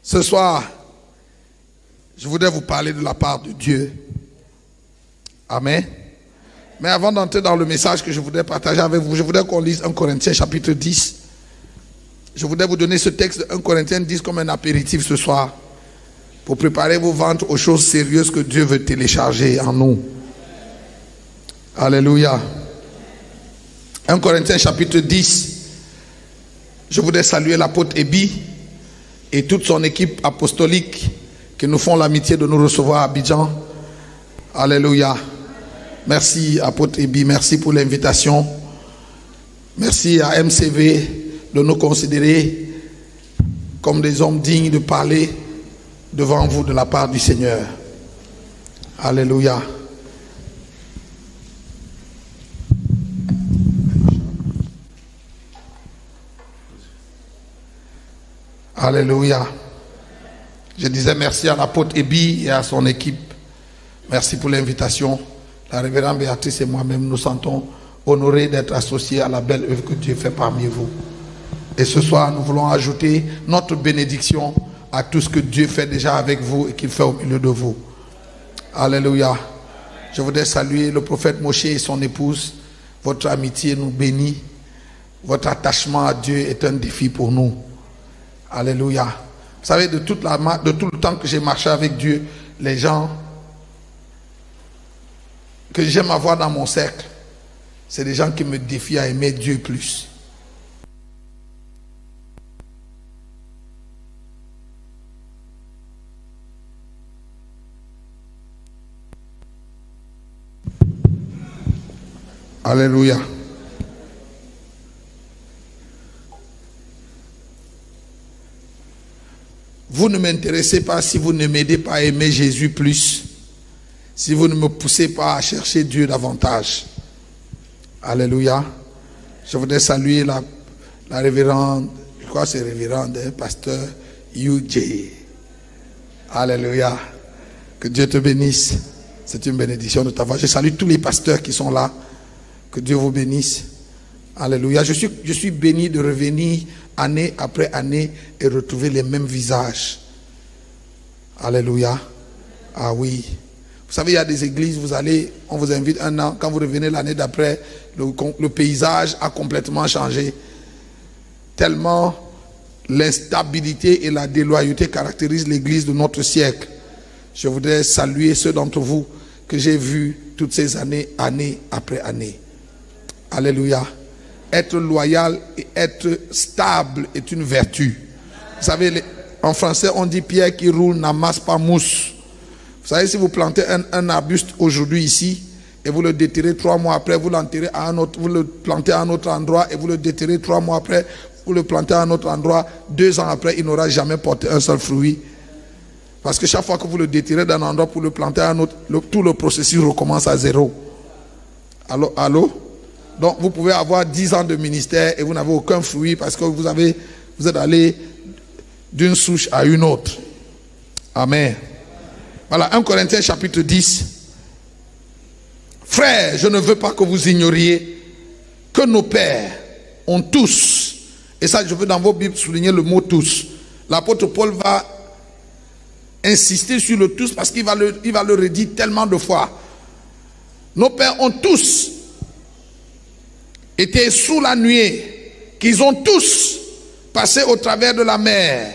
Ce soir, je voudrais vous parler de la part de Dieu. Amen. Mais avant d'entrer dans le message que je voudrais partager avec vous, je voudrais qu'on lise 1 Corinthiens chapitre 10. Je voudrais vous donner ce texte de 1 Corinthiens 10 comme un apéritif ce soir, pour préparer vos ventres aux choses sérieuses que Dieu veut télécharger en nous. Alléluia. 1 Corinthiens chapitre 10. Je voudrais saluer l'apôtre Ebi et toute son équipe apostolique qui nous font l'amitié de nous recevoir à Abidjan. Alléluia. Merci apôtre Ebi, merci pour l'invitation. Merci à MCV de nous considérer comme des hommes dignes de parler devant vous de la part du Seigneur. Alléluia. Alléluia. Je disais merci à l'apôtre Ebi et à son équipe. Merci pour l'invitation. La révérende Béatrice et moi-même nous sentons honorés d'être associés à la belle œuvre que Dieu fait parmi vous. Et ce soir, nous voulons ajouter notre bénédiction à tout ce que Dieu fait déjà avec vous et qu'il fait au milieu de vous. Alléluia. Je voudrais saluer le prophète Moshe et son épouse. Votre amitié nous bénit. Votre attachement à Dieu est un défi pour nous. Alléluia. Vous savez, de tout le temps que j'ai marché avec Dieu, les gens que j'aime avoir dans mon cercle, c'est des gens qui me défient à aimer Dieu plus. Alléluia. Vous ne m'intéressez pas si vous ne m'aidez pas à aimer Jésus plus. Si vous ne me poussez pas à chercher Dieu davantage. Alléluia. Je voudrais saluer la révérende, je crois que c'est révérende, pasteur UJ. Alléluia. Que Dieu te bénisse. C'est une bénédiction de ta voix. Je salue tous les pasteurs qui sont là. Que Dieu vous bénisse. Alléluia. Je suis béni de revenir année après année et retrouver les mêmes visages. Alléluia. Ah oui. Vous savez, il y a des églises, on vous invite un an, quand vous revenez l'année d'après, le paysage a complètement changé. Tellement l'instabilité et la déloyauté caractérisent l'église de notre siècle. Je voudrais saluer ceux d'entre vous que j'ai vus toutes ces années, année après année. Alléluia. Être loyal et être stable est une vertu. Vous savez, en français, on dit pierre qui roule n'amasse pas mousse. Vous savez, si vous plantez un arbuste aujourd'hui ici, et vous le déterrez 3 mois après, vous l'enterrez à un autre, vous le plantez à un autre endroit, et vous le déterrez 3 mois après, vous le plantez à un autre endroit, 2 ans après, il n'aura jamais porté un seul fruit. Parce que chaque fois que vous le déterrez d'un endroit pour le planter à un autre, tout le processus recommence à zéro. Allô? Donc vous pouvez avoir 10 ans de ministère et vous n'avez aucun fruit parce que vous êtes allé d'une souche à une autre. Amen. Voilà, 1 Corinthiens chapitre 10. Frères, je ne veux pas que vous ignoriez que nos pères ont tous, et ça je veux dans vos Bibles souligner le mot tous. L'apôtre Paul va insister sur le tous parce qu'il va le redire tellement de fois. Nos pères ont tous été sous la nuée, qu'ils ont tous passé au travers de la mer,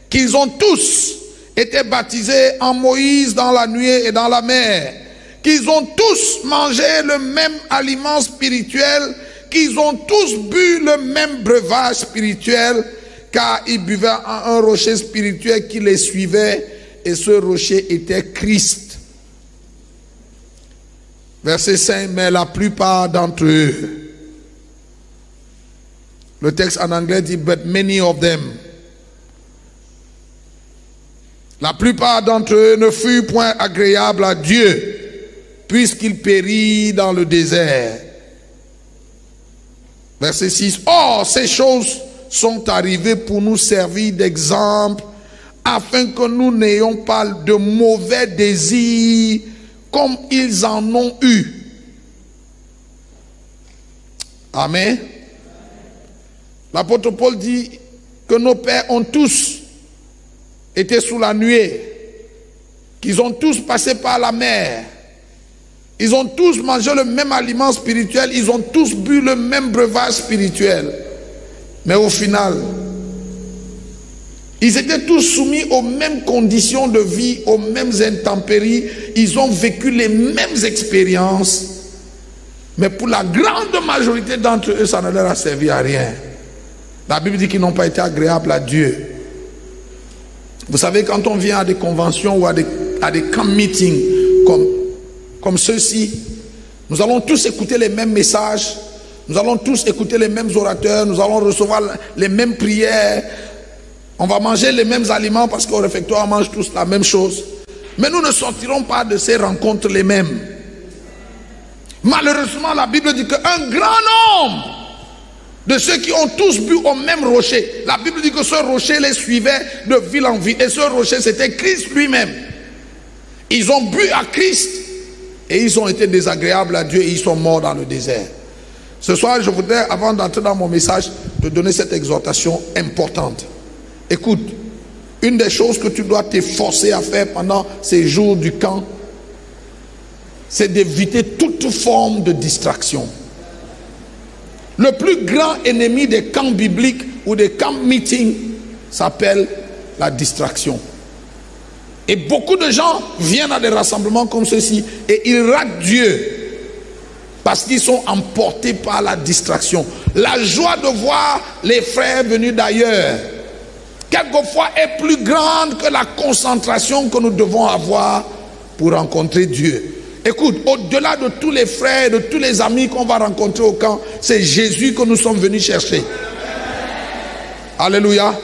qu'ils ont tous été baptisés en Moïse dans la nuée et dans la mer, qu'ils ont tous mangé le même aliment spirituel, qu'ils ont tous bu le même breuvage spirituel, car ils buvaient à un rocher spirituel qui les suivait, et ce rocher était Christ. Verset 5, mais la plupart d'entre eux, le texte en anglais dit, but many of them. La plupart d'entre eux ne furent point agréables à Dieu, puisqu'ils périrent dans le désert. Verset 6. Or, ces choses sont arrivées pour nous servir d'exemple, afin que nous n'ayons pas de mauvais désirs comme ils en ont eu. Amen. L'apôtre Paul dit que nos pères ont tous étaient sous la nuée, qu'ils ont tous passé par la mer, ils ont tous mangé le même aliment spirituel, ils ont tous bu le même breuvage spirituel. Mais au final, ils étaient tous soumis aux mêmes conditions de vie, aux mêmes intempéries, ils ont vécu les mêmes expériences, mais pour la grande majorité d'entre eux, ça ne leur a servi à rien. La Bible dit qu'ils n'ont pas été agréables à Dieu. Vous savez, quand on vient à des conventions ou à des camp meetings comme ceux-ci, nous allons tous écouter les mêmes messages, nous allons tous écouter les mêmes orateurs, nous allons recevoir les mêmes prières, on va manger les mêmes aliments parce qu'au réfectoire on mange tous la même chose. Mais nous ne sortirons pas de ces rencontres les mêmes. Malheureusement, la Bible dit qu'un grand nombre de ceux qui ont tous bu au même rocher, la Bible dit que ce rocher les suivait de ville en ville. Et ce rocher, c'était Christ lui-même. Ils ont bu à Christ et ils ont été désagréables à Dieu et ils sont morts dans le désert. Ce soir, je voudrais, avant d'entrer dans mon message, te donner cette exhortation importante. Écoute, une des choses que tu dois t'efforcer à faire pendant ces jours du camp, c'est d'éviter toute forme de distraction. Le plus grand ennemi des camps bibliques ou des camps meetings s'appelle la distraction. Et beaucoup de gens viennent à des rassemblements comme ceci et ils ratent Dieu parce qu'ils sont emportés par la distraction. La joie de voir les frères venus d'ailleurs, quelquefois, est plus grande que la concentration que nous devons avoir pour rencontrer Dieu. Écoute, au-delà de tous les frères, de tous les amis qu'on va rencontrer au camp, c'est Jésus que nous sommes venus chercher. Alléluia.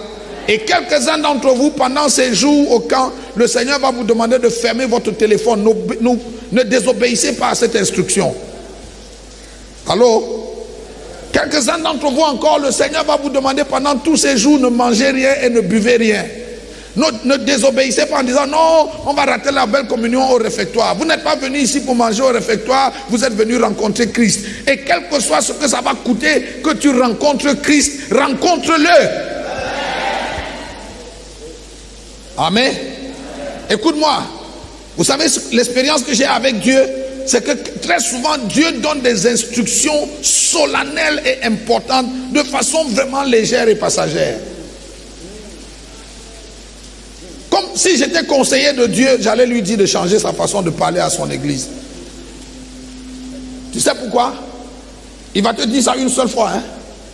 Et quelques-uns d'entre vous, pendant ces jours au camp, le Seigneur va vous demander de fermer votre téléphone. Ne désobéissez pas à cette instruction. Allô? Quelques-uns d'entre vous encore, le Seigneur va vous demander pendant tous ces jours, ne mangez rien et ne buvez rien. Ne désobéissez pas en disant non, on va rater la belle communion au réfectoire. Vous n'êtes pas venu ici pour manger au réfectoire, vous êtes venu rencontrer Christ. Et quel que soit ce que ça va coûter que tu rencontres Christ, rencontre-le. Amen. Écoute-moi, vous savez l'expérience que j'ai avec Dieu, c'est que très souvent Dieu donne des instructions solennelles et importantes de façon vraiment légère et passagère. Comme si j'étais conseiller de Dieu, j'allais lui dire de changer sa façon de parler à son église. Tu sais pourquoi? Il va te dire ça une seule fois.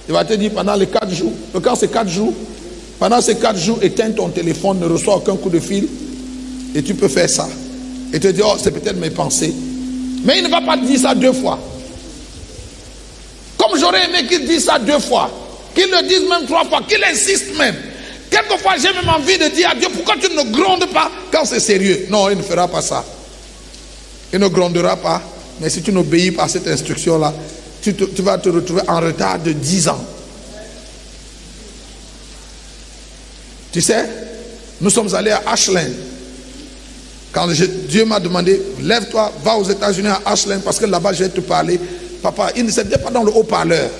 Il va te dire pendant les 4 jours. Quand c'est 4 jours, pendant ces 4 jours, éteins ton téléphone, ne reçois aucun coup de fil. Et tu peux faire ça. Et te dire, oh, c'est peut-être mes pensées. Mais il ne va pas te dire ça 2 fois. Comme j'aurais aimé qu'il dise ça 2 fois. Qu'il le dise même 3 fois. Qu'il insiste même. Quelquefois, j'ai même envie de dire à Dieu, pourquoi tu ne grondes pas quand c'est sérieux? Non, il ne fera pas ça. Il ne grondera pas. Mais si tu n'obéis pas à cette instruction-là, tu vas te retrouver en retard de 10 ans. Tu sais, nous sommes allés à Ashland. Quand Dieu m'a demandé, lève-toi, va aux États-Unis à Ashland, parce que là-bas je vais te parler. Papa, il ne s'était pas dans le haut-parleur.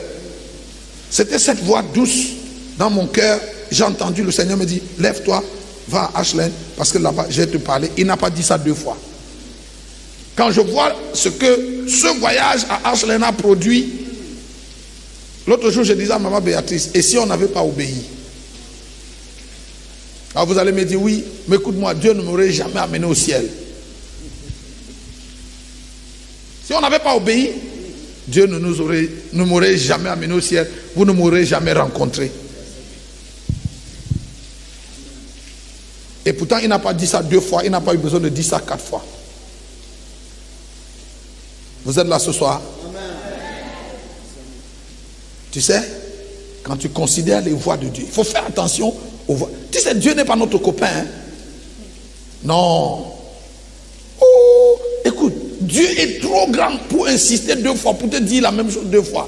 C'était cette voix douce dans mon cœur. J'ai entendu le Seigneur me dire, lève-toi, va à Ashland, parce que là-bas je vais te parler. Il n'a pas dit ça 2 fois. Quand je vois ce que ce voyage à Ashland a produit, l'autre jour je disais à maman Béatrice, et si on n'avait pas obéi? Alors vous allez me dire, oui, mais écoute-moi, Dieu ne m'aurait jamais amené au ciel. Si on n'avait pas obéi, Dieu ne m'aurait jamais amené au ciel. Vous ne m'aurez jamais rencontré. Et pourtant, il n'a pas dit ça 2 fois, il n'a pas eu besoin de dire ça 4 fois. Vous êtes là ce soir? Amen. Tu sais, quand tu considères les voies de Dieu, il faut faire attention aux voies. Tu sais, Dieu n'est pas notre copain. Hein? Non. Oh, écoute, Dieu est trop grand pour insister 2 fois, pour te dire la même chose 2 fois.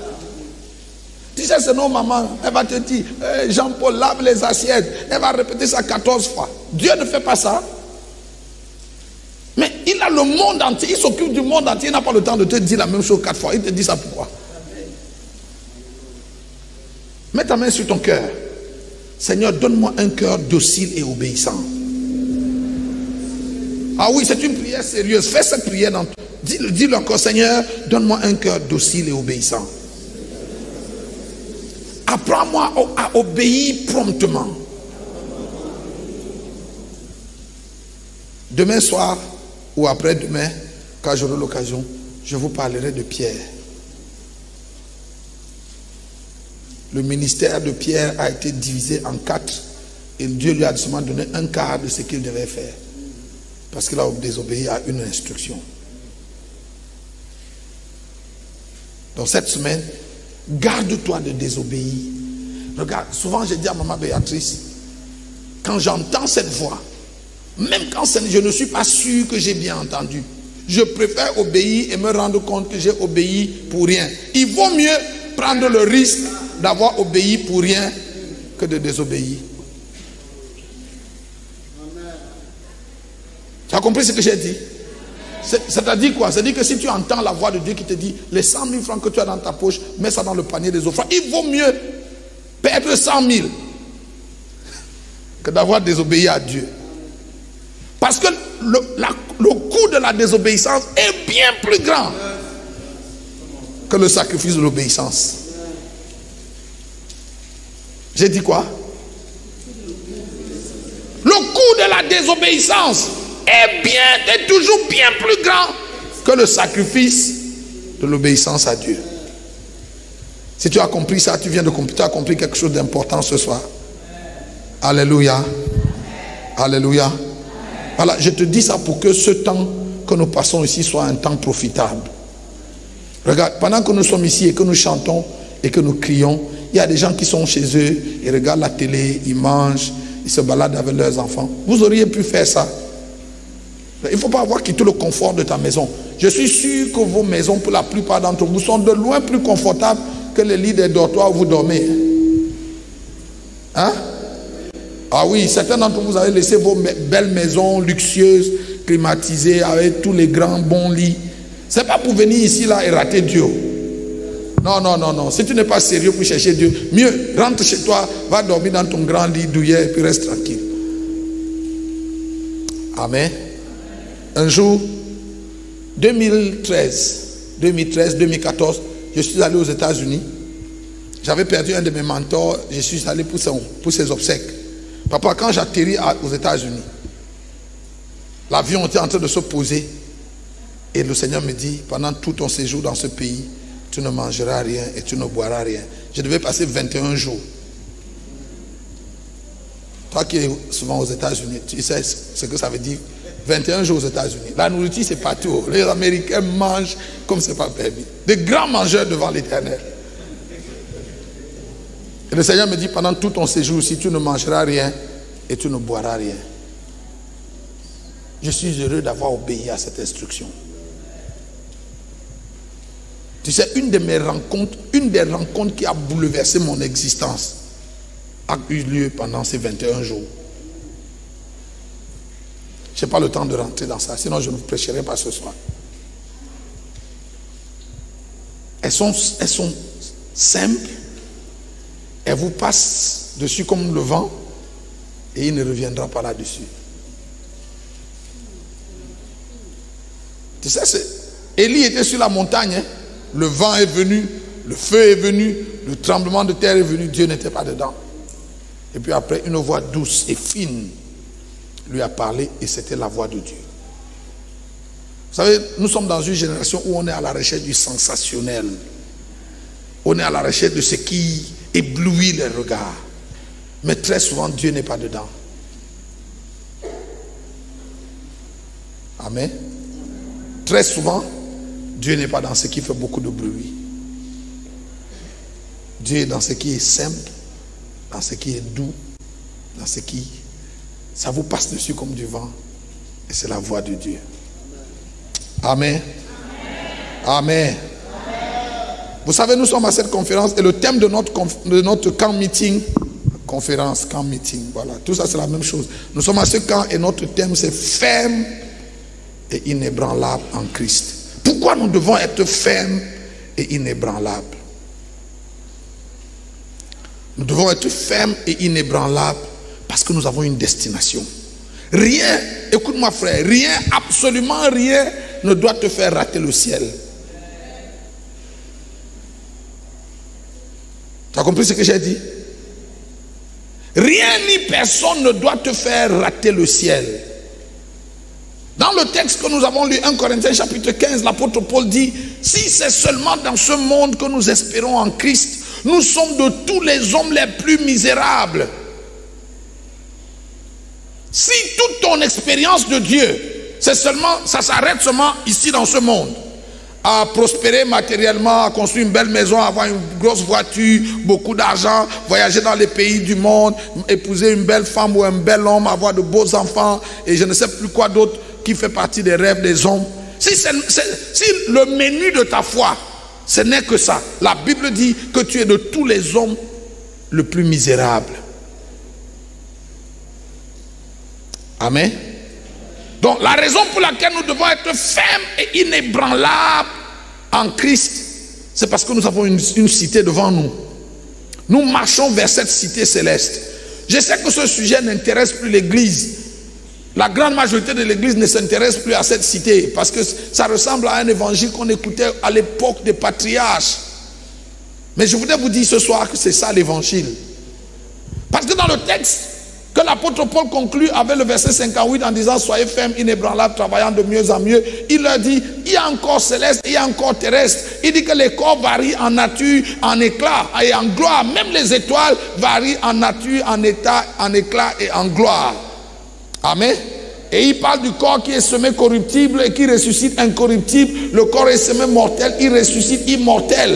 Tu sais, c'est nos mamans, elle va te dire, Jean-Paul, lave les assiettes. Elle va répéter ça 14 fois. Dieu ne fait pas ça. Mais il a le monde entier, il s'occupe du monde entier, il n'a pas le temps de te dire la même chose 4 fois. Il te dit ça pourquoi? Mets ta main sur ton cœur. Seigneur, donne-moi un cœur docile et obéissant. Ah oui, c'est une prière sérieuse. Fais cette prière. Dis-le encore, Seigneur, donne-moi un cœur docile et obéissant. Apprends-moi à obéir promptement. Demain soir ou après-demain, quand j'aurai l'occasion, je vous parlerai de Pierre. Le ministère de Pierre a été divisé en 4 et Dieu lui a seulement donné un quart de ce qu'il devait faire. Parce qu'il a désobéi à une instruction. Donc cette semaine, garde-toi de désobéir. Regarde, souvent j'ai dit à maman Béatrice, quand j'entends cette voix, même quand je ne suis pas sûr que j'ai bien entendu, je préfère obéir et me rendre compte que j'ai obéi pour rien. Il vaut mieux prendre le risque d'avoir obéi pour rien que de désobéir. Tu as compris ce que j'ai dit? C'est-à-dire quoi? C'est-à-dire que si tu entends la voix de Dieu qui te dit les 100 000 francs que tu as dans ta poche, mets ça dans le panier des offrandes. Il vaut mieux perdre 100 000 que d'avoir désobéi à Dieu. Parce que le coût de la désobéissance est bien plus grand que le sacrifice de l'obéissance. J'ai dit quoi? Le coût de la désobéissance est toujours bien plus grand que le sacrifice de l'obéissance à Dieu. Si tu as compris ça, tu viens de comprendre, tu as compris quelque chose d'important ce soir. Alléluia. Alléluia. Voilà, je te dis ça pour que ce temps que nous passons ici soit un temps profitable. Regarde, pendant que nous sommes ici et que nous chantons et que nous crions, il y a des gens qui sont chez eux, ils regardent la télé, ils mangent, ils se baladent avec leurs enfants. Vous auriez pu faire ça. Il ne faut pas avoir quitté le confort de ta maison. Je suis sûr que vos maisons, pour la plupart d'entre vous, sont de loin plus confortables que les lits des dortoirs où vous dormez. Hein? Ah oui, certains d'entre vous avez laissé vos belles maisons luxueuses, climatisées, avec tous les grands bons lits. Ce n'est pas pour venir ici là et rater Dieu. Non, non, non, non. Si tu n'es pas sérieux pour chercher Dieu, mieux, rentre chez toi, va dormir dans ton grand lit douillet et puis reste tranquille. Amen. Un jour, 2013-2014, je suis allé aux États-Unis. J'avais perdu un de mes mentors, je suis allé pour ses obsèques. Papa, quand j'atterris aux États-Unis, l'avion était en train de se poser et le Seigneur me dit, pendant tout ton séjour dans ce pays, tu ne mangeras rien et tu ne boiras rien. Je devais passer 21 jours. Toi qui es souvent aux États-Unis, tu sais ce que ça veut dire. 21 jours aux États-Unis. La nourriture, c'est partout. Les Américains mangent comme ce n'est pas permis. Des grands mangeurs devant l'Éternel. Et le Seigneur me dit, pendant tout ton séjour ici, tu ne mangeras rien et tu ne boiras rien. Je suis heureux d'avoir obéi à cette instruction. Tu sais, une des rencontres qui a bouleversé mon existence a eu lieu pendant ces 21 jours. Je n'ai pas le temps de rentrer dans ça, sinon je ne vous prêcherai pas ce soir. Elles sont simples, elles vous passent dessus comme le vent et il ne reviendra pas là-dessus. Tu sais, Élie était sur la montagne, hein? Le vent est venu, le feu est venu, le tremblement de terre est venu, Dieu n'était pas dedans. Et puis après, une voix douce et fine lui a parlé et c'était la voix de Dieu. Vous savez, nous sommes dans une génération où on est à la recherche du sensationnel. On est à la recherche de ce qui éblouit les regards. Mais très souvent, Dieu n'est pas dedans. Amen. Très souvent, Dieu n'est pas dans ce qui fait beaucoup de bruit. Dieu est dans ce qui est simple, dans ce qui est doux, dans ce qui... Ça vous passe dessus comme du vent. Et c'est la voix de Dieu. Amen. Amen. Amen. Vous savez, nous sommes à cette conférence et le thème de notre camp meeting, conférence, camp meeting, voilà, tout ça c'est la même chose. Nous sommes à ce camp et notre thème c'est ferme et inébranlable en Christ. Pourquoi nous devons être fermes et inébranlables? Nous devons être fermes et inébranlables parce que nous avons une destination. Rien, écoute-moi frère, rien, absolument rien ne doit te faire rater le ciel. Tu as compris ce que j'ai dit? Rien ni personne ne doit te faire rater le ciel. Dans le texte que nous avons lu, 1 Corinthiens chapitre 15, l'apôtre Paul dit, si c'est seulement dans ce monde que nous espérons en Christ, nous sommes de tous les hommes les plus misérables. Si toute ton expérience de Dieu, c'est seulement, ça s'arrête seulement ici dans ce monde, à prospérer matériellement, à construire une belle maison, avoir une grosse voiture, beaucoup d'argent, voyager dans les pays du monde, épouser une belle femme ou un bel homme, avoir de beaux enfants, et je ne sais plus quoi d'autre qui fait partie des rêves des hommes. Si le menu de ta foi, ce n'est que ça, la Bible dit que tu es de tous les hommes le plus misérable. Amen. Donc la raison pour laquelle nous devons être fermes et inébranlables en Christ, c'est parce que nous avons une cité devant nous. Nous marchons vers cette cité céleste. Je sais que ce sujet n'intéresse plus l'Église. La grande majorité de l'Église ne s'intéresse plus à cette cité parce que ça ressemble à un évangile qu'on écoutait à l'époque des patriarches. Mais je voudrais vous dire ce soir que c'est ça l'évangile. Parce que dans le texte que l'apôtre Paul conclut avec le verset 58 en disant soyez fermes, inébranlables, travaillant de mieux en mieux, il leur dit il y a un corps céleste, il y a un corps terrestre. Il dit que les corps varient en nature, en éclat et en gloire. Même les étoiles varient en nature, en état, en éclat et en gloire. Amen. Et il parle du corps qui est semé corruptible et qui ressuscite incorruptible. Le corps est semé mortel, il ressuscite immortel.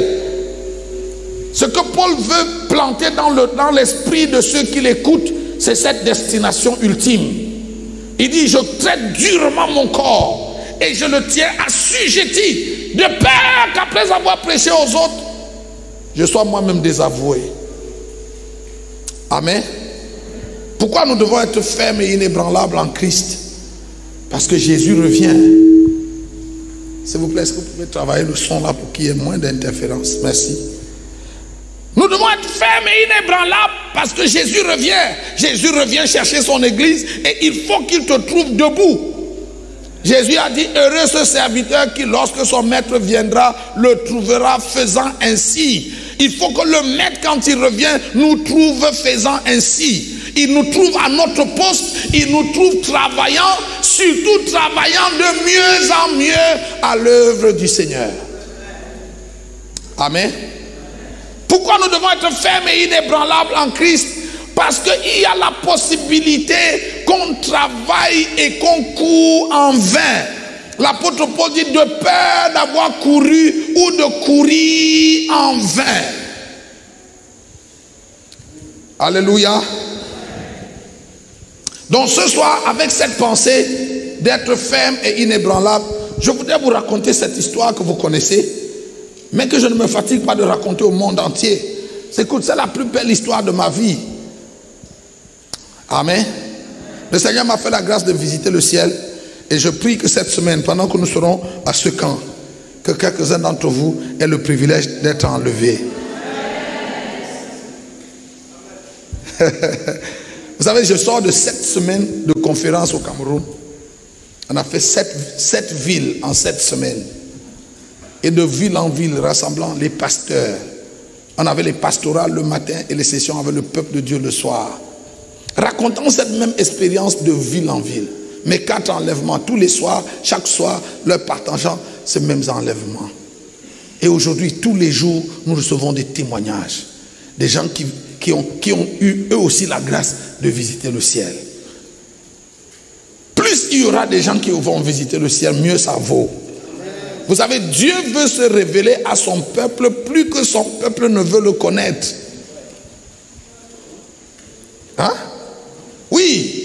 Ce que Paul veut planter dans l'esprit de ceux qui l'écoutent, c'est cette destination ultime. Il dit, je traite durement mon corps et je le tiens assujetti, de peur qu'après avoir prêché aux autres, je sois moi-même désavoué. Amen. Pourquoi nous devons être fermes et inébranlables en Christ? Parce que Jésus revient. S'il vous plaît, est-ce que vous pouvez travailler le son là pour qu'il y ait moins d'interférences? Merci. Nous devons être fermes et inébranlables parce que Jésus revient. Jésus revient chercher son église et il faut qu'il te trouve debout. Jésus a dit, heureux ce serviteur qui, lorsque son maître viendra, le trouvera faisant ainsi. Il faut que le maître, quand il revient, nous trouve faisant ainsi. Il nous trouve à notre poste, il nous trouve travaillant, surtout travaillant de mieux en mieux à l'œuvre du Seigneur. Amen. Pourquoi nous devons être fermes et inébranlables en Christ? Parce qu'il y a la possibilité qu'on travaille et qu'on court en vain. L'apôtre Paul dit de peur d'avoir couru ou de courir en vain. Alléluia. Donc ce soir, avec cette pensée d'être ferme et inébranlable, je voudrais vous raconter cette histoire que vous connaissez, mais que je ne me fatigue pas de raconter au monde entier. Écoute, c'est la plus belle histoire de ma vie. Amen. Le Seigneur m'a fait la grâce de visiter le ciel et je prie que cette semaine, pendant que nous serons à ce camp, que quelques-uns d'entre vous aient le privilège d'être enlevés. Vous savez, je sors de 7 semaines de conférence au Cameroun. On a fait 7 villes en 7 semaines. Et de ville en ville, rassemblant les pasteurs. On avait les pastorales le matin et les sessions avec le peuple de Dieu le soir. Racontant cette même expérience de ville en ville. Mes 4 enlèvements tous les soirs, chaque soir, leur partageant ces mêmes enlèvements. Et aujourd'hui, tous les jours, nous recevons des témoignages. Des gens qui ont eu eux aussi la grâce de visiter le ciel. Plus il y aura des gens qui vont visiter le ciel, mieux ça vaut. Vous savez, Dieu veut se révéler à son peuple plus que son peuple ne veut le connaître. Hein? Oui.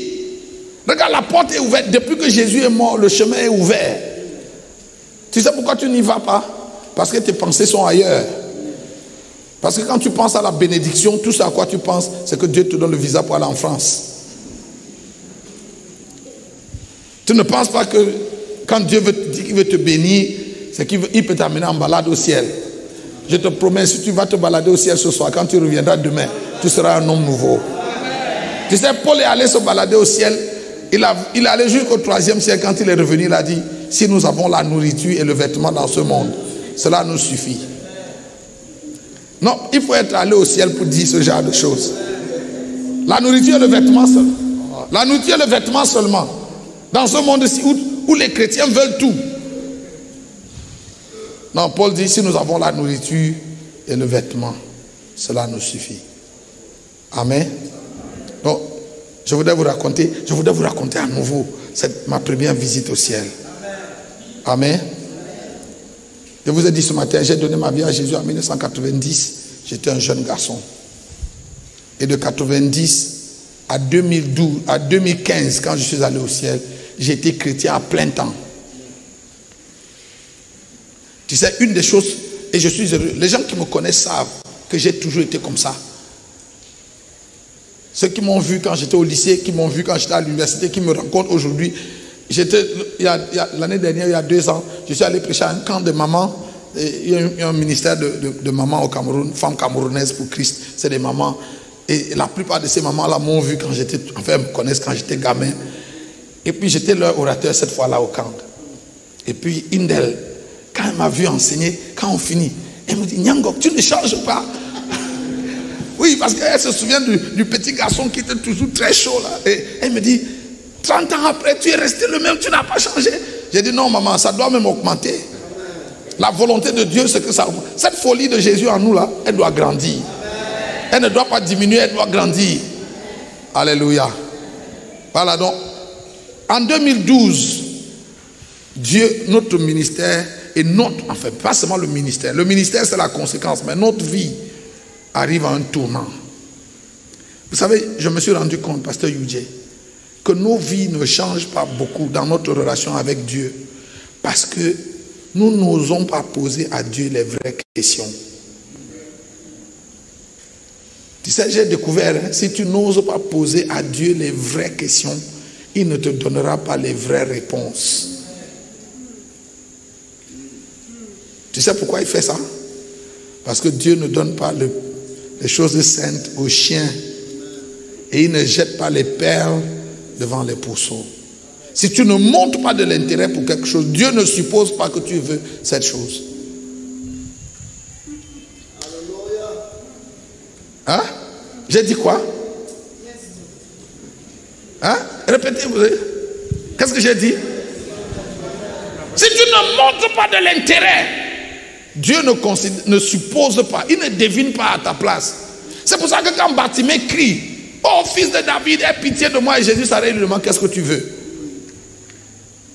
Regarde, la porte est ouverte. Depuis que Jésus est mort, le chemin est ouvert. Tu sais pourquoi tu n'y vas pas? Parce que tes pensées sont ailleurs. Parce que quand tu penses à la bénédiction, tout ce à quoi tu penses, c'est que Dieu te donne le visa pour aller en France. Tu ne penses pas que quand Dieu dit qu'il veut te bénir, c'est qu'il peut t'amener en balade au ciel. Je te promets, si tu vas te balader au ciel ce soir, quand tu reviendras demain, tu seras un homme nouveau. Tu sais, Paul est allé se balader au ciel Il est allé jusqu'au 3e siècle. Quand il est revenu, il a dit, si nous avons la nourriture et le vêtement dans ce monde, cela nous suffit. Non, il faut être allé au ciel pour dire ce genre de choses. La nourriture et le vêtement seulement. La nourriture et le vêtement seulement. Dans ce monde-ci où les chrétiens veulent tout. Non, Paul dit, si nous avons la nourriture et le vêtement, cela nous suffit. Amen. Donc, je voudrais vous raconter à nouveau ma première visite au ciel. Amen. Je vous ai dit ce matin, j'ai donné ma vie à Jésus en 1990. J'étais un jeune garçon. Et de 90 à 2015, quand je suis allé au ciel, j'ai été chrétien à plein temps. Tu sais, une des choses, et je suis heureux, les gens qui me connaissent savent que j'ai toujours été comme ça. Ceux qui m'ont vu quand j'étais au lycée, qui m'ont vu quand j'étais à l'université, qui me rencontrent aujourd'hui. L'année dernière, il y a 2 ans, je suis allé prêcher à un camp de mamans. Il y a un ministère de mamans au Cameroun, femmes camerounaises pour Christ, c'est des mamans. Et la plupart de ces mamans-là m'ont vu quand j'étais, enfin, me connaissent quand j'étais gamin. Et puis j'étais leur orateur cette fois-là au camp. Et puis une d'elles, quand elle m'a vu enseigner, quand on finit, elle me dit, Nyangok, tu ne changes pas. Oui, parce qu'elle se souvient du petit garçon qui était toujours très chaud là. Et elle me dit, 30 ans après, tu es resté le même, tu n'as pas changé. J'ai dit, non maman, ça doit même augmenter. La volonté de Dieu, c'est que ça augmente. Cette folie de Jésus en nous là, elle doit grandir. Elle ne doit pas diminuer, elle doit grandir. Alléluia. Voilà donc, en 2012, Dieu, notre ministère, et enfin pas seulement le ministère c'est la conséquence, mais notre vie arrive à un tournant. Vous savez, je me suis rendu compte, pasteur Yujé, que nos vies ne changent pas beaucoup dans notre relation avec Dieu, parce que nous n'osons pas poser à Dieu les vraies questions. Tu sais, j'ai découvert, si tu n'oses pas poser à Dieu les vraies questions, il ne te donnera pas les vraies réponses. Tu sais pourquoi il fait ça? Parce que Dieu ne donne pas les choses saintes aux chiens. Et il ne jette pas les perles devant les pourceaux. Si tu ne montres pas de l'intérêt pour quelque chose, Dieu ne suppose pas que tu veux cette chose. Hein? J'ai dit quoi? Hein? Répétez-vous. Qu'est-ce que j'ai dit? Si tu ne montres pas de l'intérêt, Dieu ne suppose pas, il ne devine pas à ta place. C'est pour ça que quand Bartimée crie, oh fils de David, aie pitié de moi, et Jésus s'arrête et lui demande, qu'est-ce que tu veux?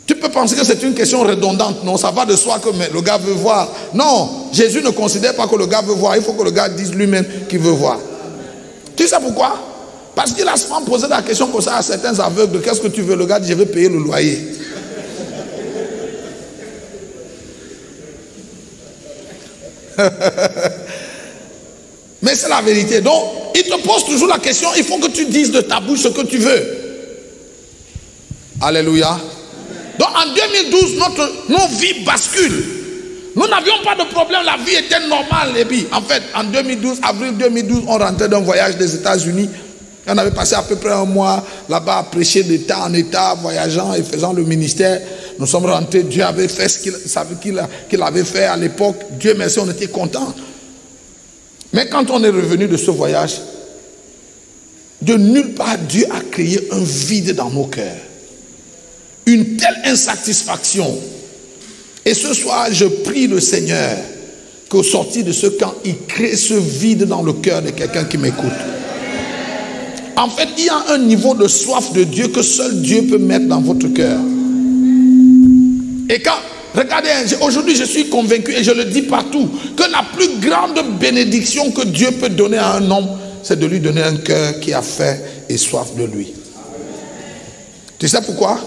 Tu peux penser que c'est une question redondante. Non, ça va de soi que le gars veut voir. Non, Jésus ne considère pas que le gars veut voir. Il faut que le gars dise lui-même qu'il veut voir. Tu sais pourquoi? Parce qu'il a souvent posé la question comme ça à certains aveugles. Qu'est-ce que tu veux? Le gars dit, je veux payer le loyer. Mais c'est la vérité. Donc, il te pose toujours la question. Il faut que tu dises de ta bouche ce que tu veux. Alléluia. Donc en 2012, nos vies basculent. Nous n'avions pas de problème, la vie était normale. Et puis, en fait, en 2012, avril 2012, on rentrait d'un voyage des États-Unis. On avait passé à peu près 1 mois là-bas à prêcher d'État en État, voyageant et faisant le ministère. Nous sommes rentrés, Dieu avait fait ce qu'il avait fait à l'époque. Dieu merci, on était contents. Mais quand on est revenu de ce voyage, de nulle part, Dieu a créé un vide dans nos cœurs. Une telle insatisfaction. Et ce soir, je prie le Seigneur qu'au sortir de ce camp, il crée ce vide dans le cœur de quelqu'un qui m'écoute. En fait, il y a un niveau de soif de Dieu que seul Dieu peut mettre dans votre cœur. Et quand, regardez, aujourd'hui je suis convaincu et je le dis partout, que la plus grande bénédiction que Dieu peut donner à un homme, c'est de lui donner un cœur qui a faim et soif de lui. Tu sais pourquoi?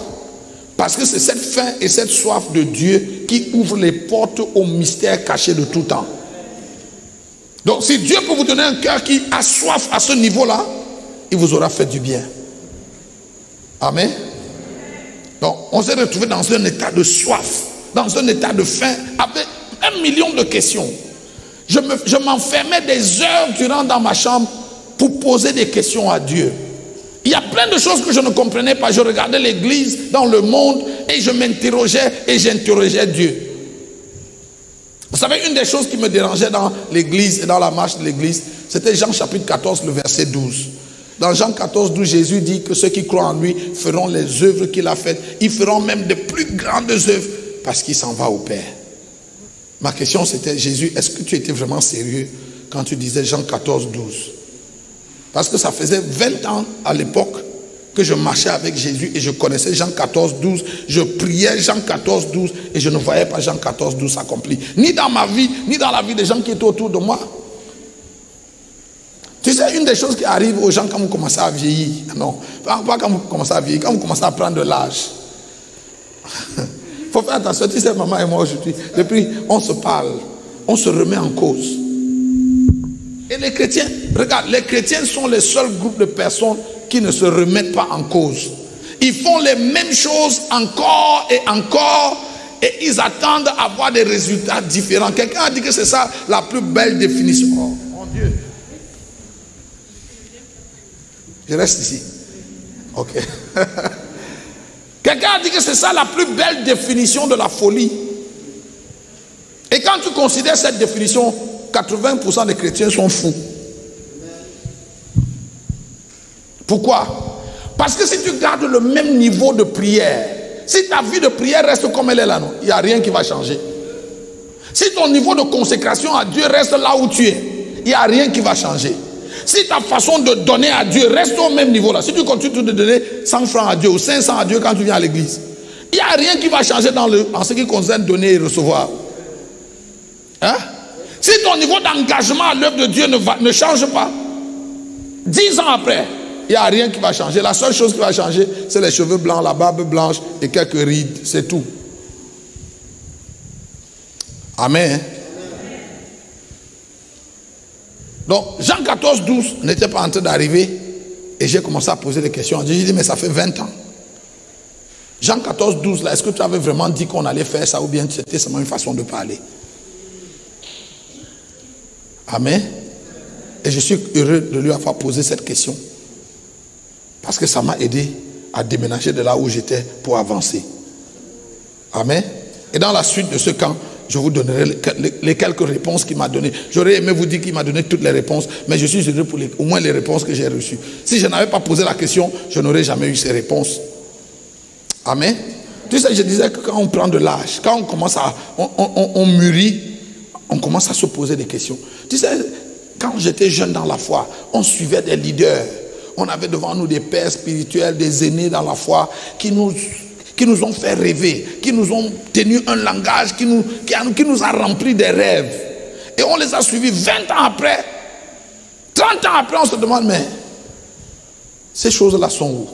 Parce que c'est cette faim et cette soif de Dieu qui ouvre les portes au mystère caché de tout temps. Donc si Dieu peut vous donner un cœur qui a soif à ce niveau-là, il vous aura fait du bien. Amen. Donc on s'est retrouvé dans un état de soif, dans un état de faim, avec 1 million de questions. Je m'enfermais des heures durant dans ma chambre pour poser des questions à Dieu. Il y a plein de choses que je ne comprenais pas. Je regardais l'église dans le monde et je m'interrogeais et j'interrogeais Dieu. Vous savez, une des choses qui me dérangeait dans l'église et dans la marche de l'église, c'était Jean chapitre 14, le verset 12. Dans Jean 14, 12, Jésus dit que ceux qui croient en lui feront les œuvres qu'il a faites. Ils feront même de plus grandes œuvres parce qu'il s'en va au Père. Ma question c'était, Jésus, est-ce que tu étais vraiment sérieux quand tu disais Jean 14, 12? Parce que ça faisait 20 ans à l'époque que je marchais avec Jésus et je connaissais Jean 14, 12. Je priais Jean 14, 12 et je ne voyais pas Jean 14, 12 s'accomplir. Ni dans ma vie, ni dans la vie des gens qui étaient autour de moi. Tu sais, une des choses qui arrive aux gens quand vous commencez à vieillir, non, pas quand vous commencez à vieillir, quand vous commencez à prendre de l'âge. Il faut faire attention, tu sais, maman et moi aujourd'hui, depuis, on se parle, on se remet en cause. Et les chrétiens, regarde, les chrétiens sont les seuls groupes de personnes qui ne se remettent pas en cause. Ils font les mêmes choses encore et encore et ils attendent à avoir des résultats différents. Quelqu'un a dit que c'est ça la plus belle définition. Oh mon Dieu. Je reste ici. Ok. Quelqu'un a dit que c'est ça la plus belle définition de la folie. Et quand tu considères cette définition, 80% des chrétiens sont fous. Pourquoi? Parce que si tu gardes le même niveau de prière, si ta vie de prière reste comme elle est là, il n'y a rien qui va changer. Si ton niveau de consécration à Dieu reste là où tu es, il n'y a rien qui va changer. Si ta façon de donner à Dieu reste au même niveau là, si tu continues de donner 100 francs à Dieu ou 500 à Dieu quand tu viens à l'église, il n'y a rien qui va changer en ce qui concerne donner et recevoir. Hein? Si ton niveau d'engagement à l'œuvre de Dieu ne change pas, 10 ans après, il n'y a rien qui va changer. La seule chose qui va changer, c'est les cheveux blancs, la barbe blanche et quelques rides. C'est tout. Amen. Donc, Jean 14, 12 n'était pas en train d'arriver et j'ai commencé à poser des questions. J'ai dit, mais ça fait 20 ans. Jean 14, 12, là, est-ce que tu avais vraiment dit qu'on allait faire ça ou bien c'était seulement une façon de parler? Amen. Et je suis heureux de lui avoir posé cette question. Parce que ça m'a aidé à déménager de là où j'étais pour avancer. Amen. Et dans la suite de ce camp, je vous donnerai les quelques réponses qu'il m'a données. J'aurais aimé vous dire qu'il m'a donné toutes les réponses, mais je suis heureux pour au moins les réponses que j'ai reçues. Si je n'avais pas posé la question, je n'aurais jamais eu ces réponses. Amen. Tu sais, je disais que quand on prend de l'âge, quand on commence à... on mûrit, on commence à se poser des questions. Tu sais, quand j'étais jeune dans la foi, on suivait des leaders. On avait devant nous des pères spirituels, des aînés dans la foi qui nous ont fait rêver, qui nous ont tenu un langage, qui nous a rempli des rêves. Et on les a suivis 20 ans après, 30 ans après, on se demande, mais ces choses-là sont où?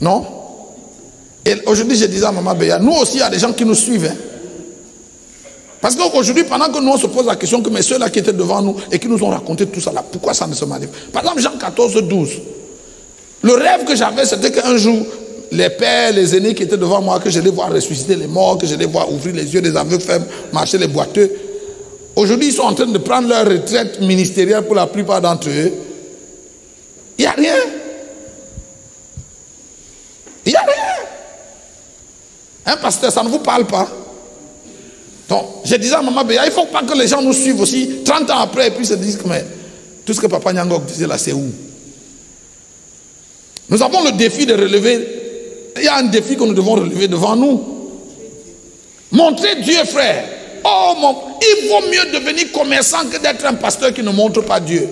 Non? Et aujourd'hui, je disais à Maman Béa, nous aussi, il y a des gens qui nous suivent. Hein? Parce qu'aujourd'hui, pendant que nous on se pose la question que mais ceux-là qui étaient devant nous et qui nous ont raconté tout ça là, pourquoi ça ne se manifeste? Par exemple, Jean 14, 12. Le rêve que j'avais, c'était qu'un jour, les pères, les aînés qui étaient devant moi, que j'allais voir ressusciter les morts, que j'allais voir ouvrir les yeux des aveugles, faire marcher les boiteux. Aujourd'hui, ils sont en train de prendre leur retraite ministérielle pour la plupart d'entre eux. Il n'y a rien. Il n'y a rien. Hein, pasteur, ça ne vous parle pas? Donc, je disais à Maman Béa, il ne faut pas que les gens nous suivent aussi 30 ans après et puis se disent que mais, tout ce que Papa Nyangok disait là, c'est où? Nous avons le défi de relever. Il y a un défi que nous devons relever devant nous. Montrer Dieu, frère. Oh, il vaut mieux devenir commerçant que d'être un pasteur qui ne montre pas Dieu.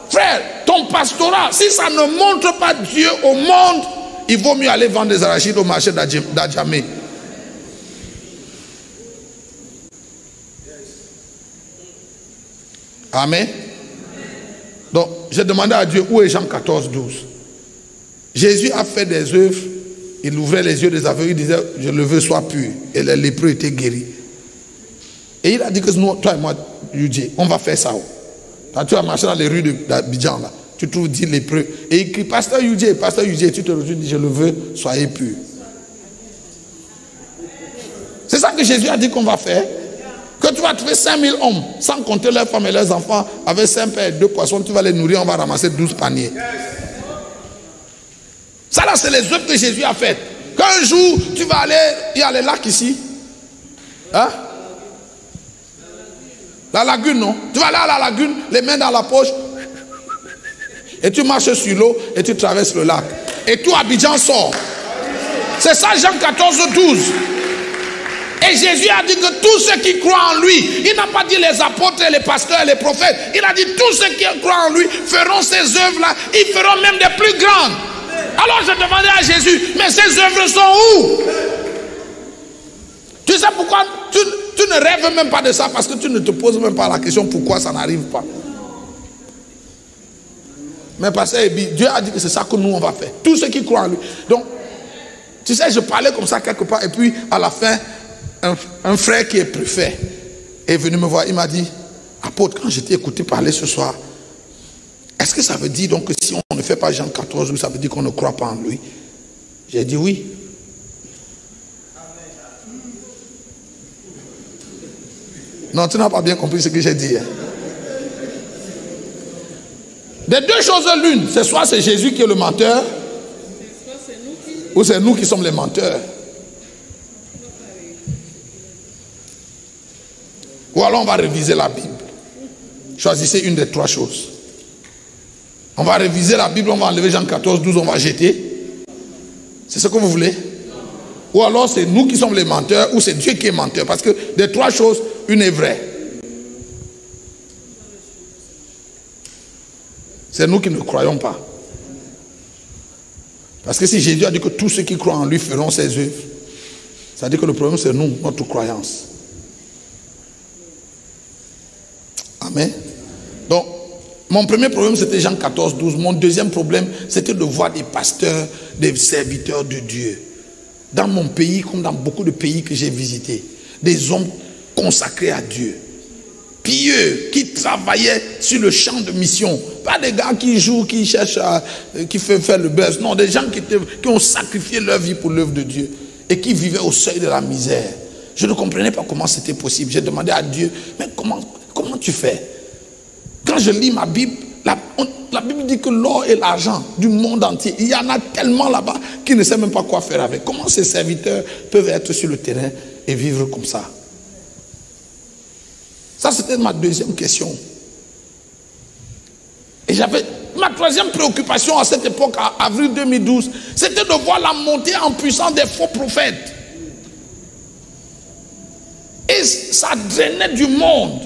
Frère, ton pastorat, si ça ne montre pas Dieu au monde, il vaut mieux aller vendre des arachides au marché d'Adjamé. Amen. Donc, j'ai demandé à Dieu, où est Jean 14, 12? Jésus a fait des œuvres, il ouvrait les yeux des aveugles, il disait, je le veux, sois pur. Et les lépreux étaient guéris. Et il a dit que nous, toi et moi, Yudje, on va faire ça. Tu vas marcher dans les rues d'Abidjan, là. Tu trouves 10 lépreux. Et il crie, pasteur Yudje, tu te retrouves, dis, je le veux, soyez pur. C'est ça que Jésus a dit qu'on va faire. Que tu vas trouver 5000 hommes, sans compter leurs femmes et leurs enfants, avec 5 pains et 2 poissons, tu vas les nourrir, on va ramasser 12 paniers. Ça là, c'est les œuvres que Jésus a faites. Qu'un jour, tu vas aller, il y a les lacs ici. Hein? La lagune, non? Tu vas aller à la lagune, les mains dans la poche, et tu marches sur l'eau, et tu traverses le lac. Et tout Abidjan sort. C'est ça, Jean 14, 12. Et Jésus a dit que tous ceux qui croient en lui, il n'a pas dit les apôtres, les pasteurs, les prophètes. Il a dit tous ceux qui croient en lui feront ces œuvres-là. Ils feront même des plus grandes. Alors je demandais à Jésus, mais ces œuvres sont où? Tu sais pourquoi tu ne rêves même pas de ça? Parce que tu ne te poses même pas la question pourquoi ça n'arrive pas. Mais pasteur Ebi, Dieu a dit que c'est ça que nous on va faire. Tous ceux qui croient en lui. Donc, tu sais, je parlais comme ça quelque part. Et puis, à la fin, un frère qui est préfet est venu me voir. Il m'a dit, apôtre, quand je t'ai écouté parler ce soir, est-ce que ça veut dire donc que si on ne fait pas Jean 14, ça veut dire qu'on ne croit pas en lui? J'ai dit oui. Non, tu n'as pas bien compris ce que j'ai dit. Hein? Des deux choses l'une, c'est soit c'est Jésus qui est le menteur, ou c'est nous qui sommes les menteurs. Ou alors on va réviser la Bible. Choisissez une des trois choses. On va réviser la Bible, on va enlever Jean 14, 12, on va jeter. C'est ce que vous voulez? Ou alors c'est nous qui sommes les menteurs, ou c'est Dieu qui est menteur. Parce que des trois choses, une est vraie. C'est nous qui ne croyons pas. Parce que si Jésus a dit que tous ceux qui croient en lui feront ses œuvres, ça veut dire que le problème c'est nous, notre croyance. Amen. Donc, mon premier problème c'était Jean 14, 12. Mon deuxième problème c'était de voir des pasteurs, des serviteurs de Dieu. Dans mon pays, comme dans beaucoup de pays que j'ai visités, des hommes consacrés à Dieu. Pieux, qui travaillaient sur le champ de mission. Pas des gars qui jouent, qui cherchent qui font faire le buzz. Non, des gens qui ont sacrifié leur vie pour l'œuvre de Dieu. Et qui vivaient au seuil de la misère. Je ne comprenais pas comment c'était possible. J'ai demandé à Dieu, mais comment tu fais? Quand je lis ma Bible, la Bible dit que l'or et l'argent du monde entier, il y en a tellement là-bas qui ne savent même pas quoi faire avec. Comment ces serviteurs peuvent être sur le terrain et vivre comme ça? Ça, c'était ma deuxième question. Et j'avais ma troisième préoccupation à cette époque, à avril 2012, c'était de voir la montée en puissance des faux prophètes. Et ça drainait du monde.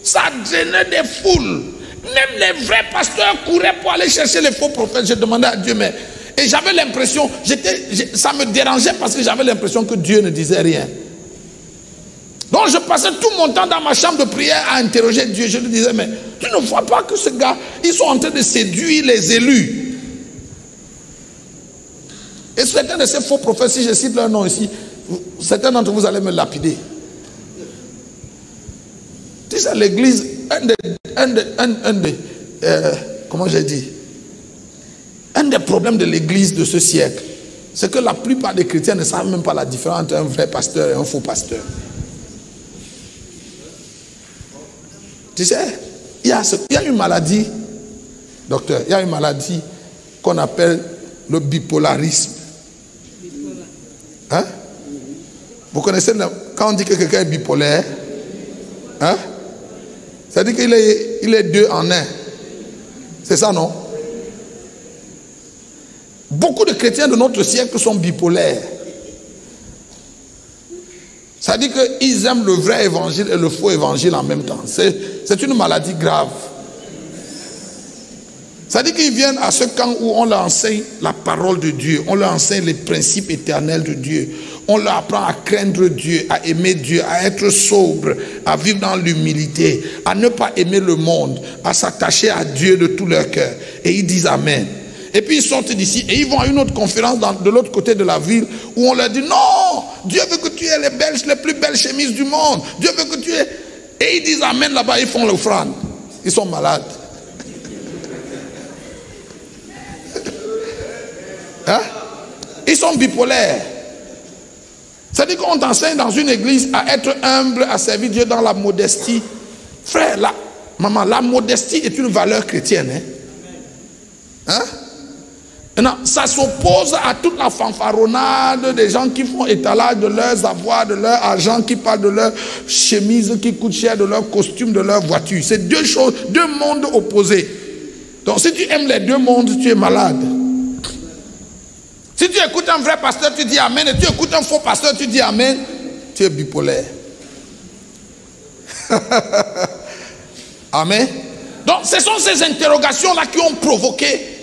Ça drainait des foules. Même les vrais pasteurs couraient pour aller chercher les faux prophètes. Je demandais à Dieu, mais... Et j'avais l'impression, ça me dérangeait parce que j'avais l'impression que Dieu ne disait rien. Donc je passais tout mon temps dans ma chambre de prière à interroger Dieu. Je lui disais, mais tu ne vois pas que ces gars, ils sont en train de séduire les élus. Et certains de ces faux prophètes, si je cite leur nom ici, certains d'entre vous allez me lapider. Tu sais, l'église, comment j'ai dit, un des problèmes de l'église de ce siècle, c'est que la plupart des chrétiens ne savent même pas la différence entre un vrai pasteur et un faux pasteur. Tu sais, il y a une maladie, docteur, il y a une maladie qu'on appelle le bipolarisme. Hein? Vous connaissez, quand on dit que quelqu'un est bipolaire, hein? Ça veut dire qu'il est deux en un. C'est ça, non? Beaucoup de chrétiens de notre siècle sont bipolaires. Ça veut dire qu'ils aiment le vrai évangile et le faux évangile en même temps. C'est une maladie grave. Ça veut dire qu'ils viennent à ce camp où on leur enseigne la parole de Dieu. On leur enseigne les principes éternels de Dieu. On leur apprend à craindre Dieu, à aimer Dieu, à être sobre, à vivre dans l'humilité, à ne pas aimer le monde, à s'attacher à Dieu de tout leur cœur. Et ils disent Amen. Et puis ils sortent d'ici et ils vont à une autre conférence de l'autre côté de la ville où on leur dit non, Dieu veut que tu aies les plus belles chemises du monde. Dieu veut que tu aies... Et ils disent Amen là-bas, ils font l'offrande. Ils sont malades. Hein? Ils sont bipolaires. C'est-à-dire qu'on t'enseigne dans une église à être humble, à servir Dieu dans la modestie. Frère, maman, la modestie est une valeur chrétienne. Hein? Non, ça s'oppose à toute la fanfaronnade des gens qui font étalage de leurs avoirs, de leur argent, qui parlent de leurs chemises qui coûtent cher, de leurs costumes, de leurs voitures. C'est deux choses, deux mondes opposés. Donc si tu aimes les deux mondes, tu es malade. Si tu écoutes un vrai pasteur, tu dis amen. Et tu écoutes un faux pasteur, tu dis amen. Tu es bipolaire. Amen. Donc ce sont ces interrogations-là qui ont provoqué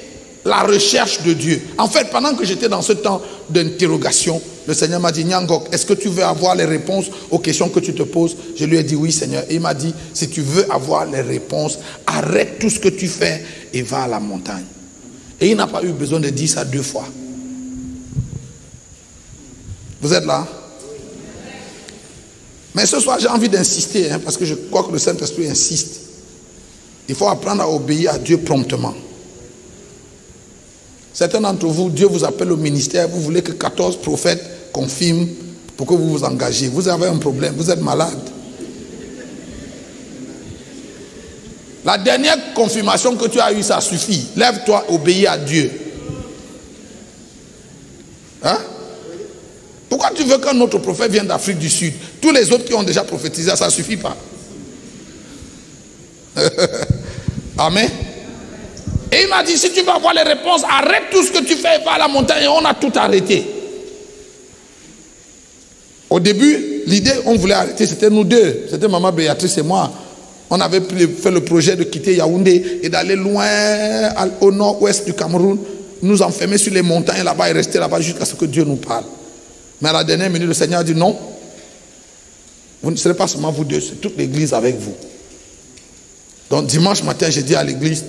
la recherche de Dieu. En fait, pendant que j'étais dans ce temps d'interrogation, le Seigneur m'a dit, Nyangok, est-ce que tu veux avoir les réponses aux questions que tu te poses? Je lui ai dit oui, Seigneur. Et il m'a dit, si tu veux avoir les réponses, arrête tout ce que tu fais et va à la montagne. Et il n'a pas eu besoin de dire ça 2 fois. Vous êtes là? Mais ce soir, j'ai envie d'insister, parce que je crois que le Saint-Esprit insiste. Il faut apprendre à obéir à Dieu promptement. Certains d'entre vous, Dieu vous appelle au ministère, vous voulez que 14 prophètes confirment pour que vous vous engagez. Vous avez un problème, vous êtes malade. La dernière confirmation que tu as eue, ça suffit. Lève-toi, obéis à Dieu. Hein? Pourquoi tu veux qu'un autre prophète vienne d'Afrique du Sud? Tous les autres qui ont déjà prophétisé, ça ne suffit pas. Amen. Et il m'a dit, si tu veux avoir les réponses, arrête tout ce que tu fais et va à la montagne. Et on a tout arrêté. Au début, l'idée, on voulait arrêter, c'était nous deux. C'était maman Béatrice et moi. On avait fait le projet de quitter Yaoundé et d'aller loin au nord-ouest du Cameroun, nous enfermer sur les montagnes là-bas et rester là-bas jusqu'à ce que Dieu nous parle. Mais à la dernière minute, le Seigneur a dit non. Vous ne serez pas seulement vous deux, c'est toute l'église avec vous. Donc dimanche matin, j'ai dit à l'église,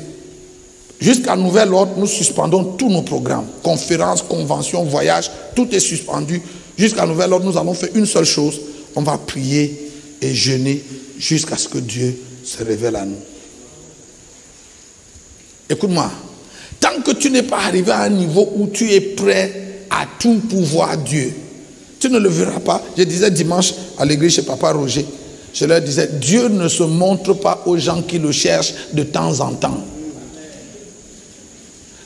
jusqu'à nouvel ordre, nous suspendons tous nos programmes. Conférences, conventions, voyages, tout est suspendu. Jusqu'à nouvel ordre, nous allons faire une seule chose. On va prier et jeûner jusqu'à ce que Dieu se révèle à nous. Écoute-moi, tant que tu n'es pas arrivé à un niveau où tu es prêt à tout pouvoir Dieu, tu ne le verras pas. Je disais dimanche à l'église chez Papa Roger, je leur disais, Dieu ne se montre pas aux gens qui le cherchent de temps en temps.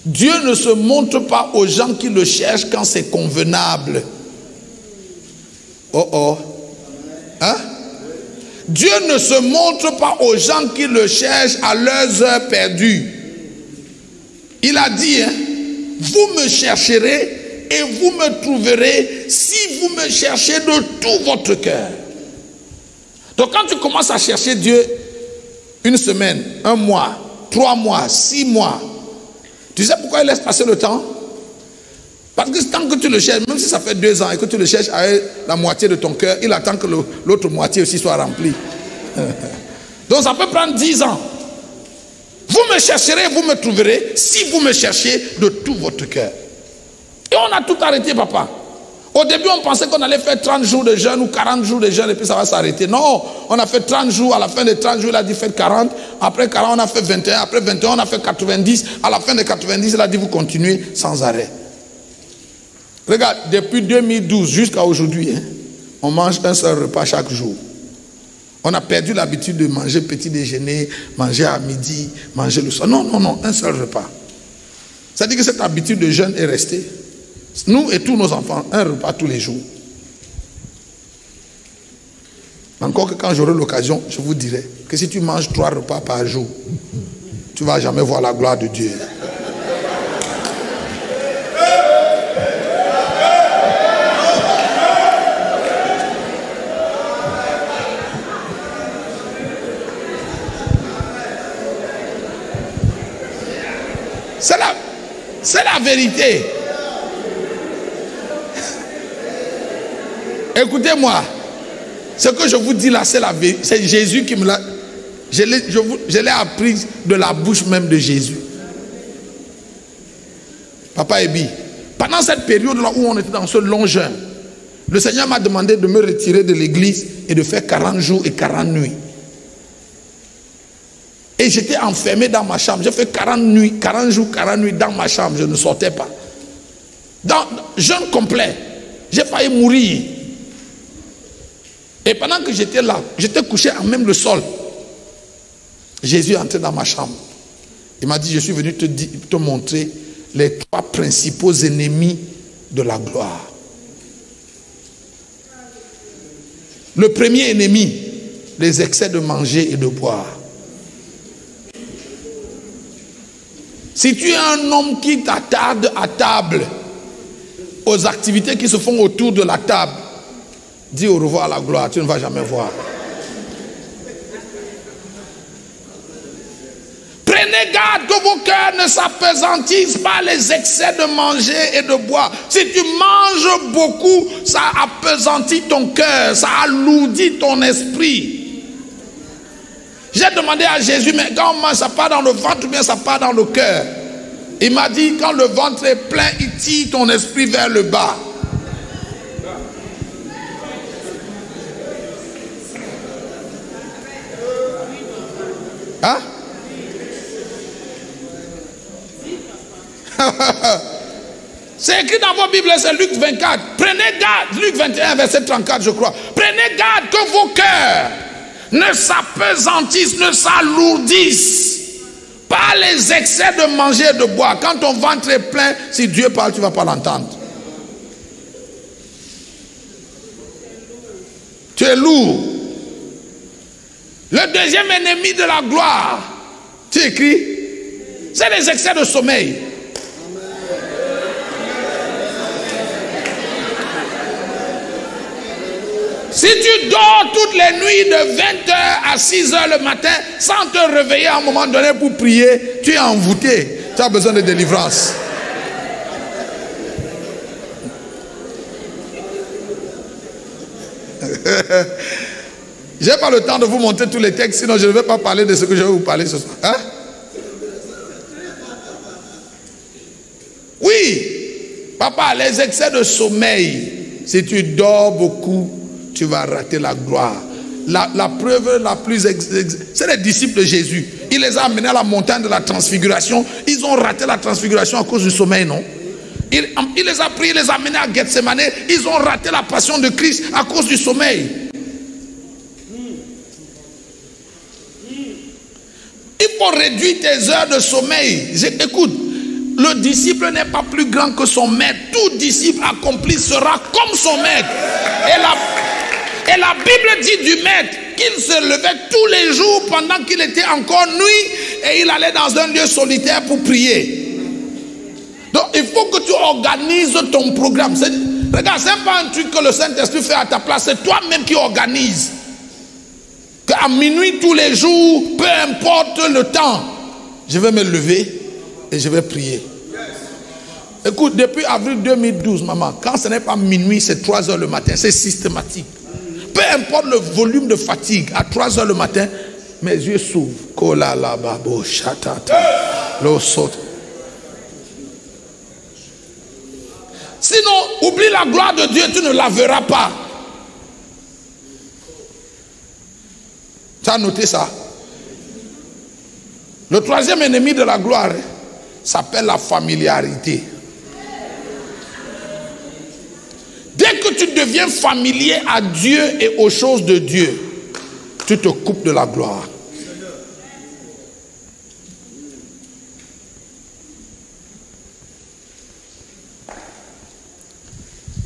Dieu ne se montre pas aux gens qui le cherchent quand c'est convenable. Oh oh. Hein? Dieu ne se montre pas aux gens qui le cherchent à leurs heures perdues. Il a dit, hein, vous me chercherez et vous me trouverez si vous me cherchez de tout votre cœur. Donc quand tu commences à chercher Dieu, 1 semaine, 1 mois, 3 mois, 6 mois, tu sais pourquoi il laisse passer le temps? Parce que tant que tu le cherches, même si ça fait 2 ans et que tu le cherches avec la moitié de ton cœur, il attend que l'autre moitié aussi soit remplie. Donc ça peut prendre 10 ans. Vous me chercherez, vous me trouverez, si vous me cherchez de tout votre cœur. Et on a tout arrêté, papa. Au début, on pensait qu'on allait faire 30 jours de jeûne ou 40 jours de jeûne et puis ça va s'arrêter. Non, on a fait 30 jours. À la fin des 30 jours, il a dit faites 40. Après 40, on a fait 21. Après 21, on a fait 90. À la fin des 90, il a dit vous continuez sans arrêt. Regarde, depuis 2012 jusqu'à aujourd'hui, hein, on mange un seul repas chaque jour. On a perdu l'habitude de manger petit déjeuner, manger à midi, manger le soir. Non, non, non, un seul repas. Ça dit que cette habitude de jeûne est restée. Nous et tous nos enfants, un repas tous les jours. Encore que quand j'aurai l'occasion, je vous dirai que si tu manges 3 repas par jour, tu ne vas jamais voir la gloire de Dieu. C'est la vérité. Écoutez-moi. Ce que je vous dis là, c'est la vérité. C'est Jésus qui me l'a... Je l'ai appris de la bouche même de Jésus. Papa Ebi, pendant cette période-là où on était dans ce long jeûne, le Seigneur m'a demandé de me retirer de l'église et de faire 40 jours et 40 nuits. Et j'étais enfermé dans ma chambre. J'ai fait 40 nuits, 40 jours, 40 nuits dans ma chambre. Je ne sortais pas. Dans jeûne complet. J'ai failli mourir. Et pendant que j'étais là, j'étais couché à même le sol. Jésus est entré dans ma chambre. Il m'a dit, je suis venu te montrer les 3 principaux ennemis de la gloire. Le premier ennemi, les excès de manger et de boire. Si tu es un homme qui t'attarde à table, aux activités qui se font autour de la table, dis au revoir à la gloire, tu ne vas jamais voir. Prenez garde que vos cœurs ne s'apesantissent par les excès de manger et de boire. Si tu manges beaucoup, ça appesantit ton cœur, ça alourdit ton esprit. J'ai demandé à Jésus, mais quand on mange, ça part dans le ventre ou bien ça part dans le cœur? Il m'a dit, quand le ventre est plein, il tire ton esprit vers le bas. Hein? C'est écrit dans vos Bibles, c'est Luc 24. Prenez garde, Luc 21, verset 34, je crois. Prenez garde que vos cœurs ne s'apesantissent, ne s'alourdissent par les excès de manger et de boire. Quand ton ventre est plein, si Dieu parle, tu ne vas pas l'entendre. Tu es lourd. Le deuxième ennemi de la gloire, tu écris, c'est les excès de sommeil. Si tu dors toutes les nuits de 20h à 6h le matin sans te réveiller à un moment donné pour prier, tu es envoûté. Tu as besoin de délivrance. Je n'ai pas le temps de vous montrer tous les textes, sinon je ne vais pas parler de ce que je vais vous parler ce soir. Hein? Oui, papa, les excès de sommeil, si tu dors beaucoup, tu vas rater la gloire. La preuve la plus... c'est les disciples de Jésus. Il les a amenés à la montagne de la transfiguration. Ils ont raté la transfiguration à cause du sommeil, non? Il les a pris, il les a amenés à Gethsemane. Ils ont raté la passion de Christ à cause du sommeil. Il faut réduire tes heures de sommeil. Écoute, le disciple n'est pas plus grand que son maître. Tout disciple accompli sera comme son maître. Et la Bible dit du maître qu'il se levait tous les jours pendant qu'il était encore nuit et il allait dans un lieu solitaire pour prier. Donc il faut que tu organises ton programme. Regarde, ce n'est pas un truc que le Saint-Esprit fait à ta place, c'est toi-même qui organise. Qu'à minuit tous les jours, peu importe le temps, je vais me lever et je vais prier. Écoute, depuis avril 2012, maman, quand ce n'est pas minuit, c'est 3h le matin, c'est systématique. Peu importe le volume de fatigue, à 3h le matin, mes yeux s'ouvrent. Sinon, oublie la gloire de Dieu, tu ne la verras pas. Tu as noté ça? Le troisième ennemi de la gloire s'appelle la familiarité. Dès que tu deviens familier à Dieu et aux choses de Dieu, tu te coupes de la gloire.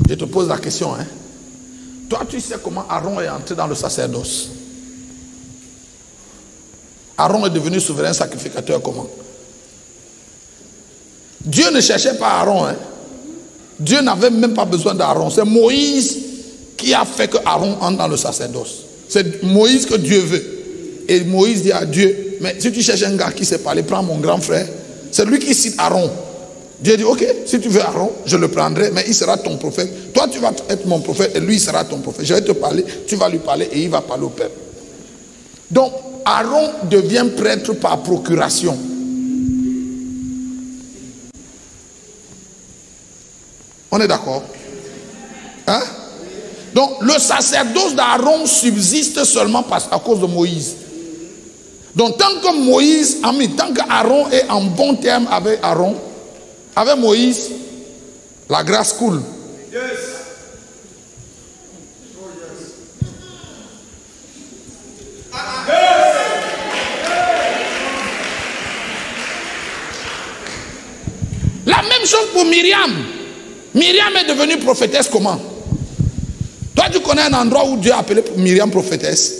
Je te pose la question, hein. Toi, tu sais comment Aaron est entré dans le sacerdoce? Aaron est devenu souverain sacrificateur comment? Dieu ne cherchait pas Aaron, hein. Dieu n'avait même pas besoin d'Aaron. C'est Moïse qui a fait que Aaron entre dans le sacerdoce. C'est Moïse que Dieu veut. Et Moïse dit à Dieu, mais si tu cherches un gars qui sait parler, prends mon grand frère. C'est lui qui cite Aaron. Dieu dit, ok, si tu veux Aaron, je le prendrai, mais il sera ton prophète. Toi, tu vas être mon prophète et lui, il sera ton prophète. Je vais te parler, tu vas lui parler et il va parler au peuple. Donc, Aaron devient prêtre par procuration. On est d'accord? Hein? Donc, le sacerdoce d'Aaron subsiste seulement à cause de Moïse. Donc, tant que Aaron est en bon terme avec Moïse, la grâce coule. La même chose pour Myriam. Myriam est devenue prophétesse comment? Toi, tu connais un endroit où Dieu a appelé Myriam prophétesse?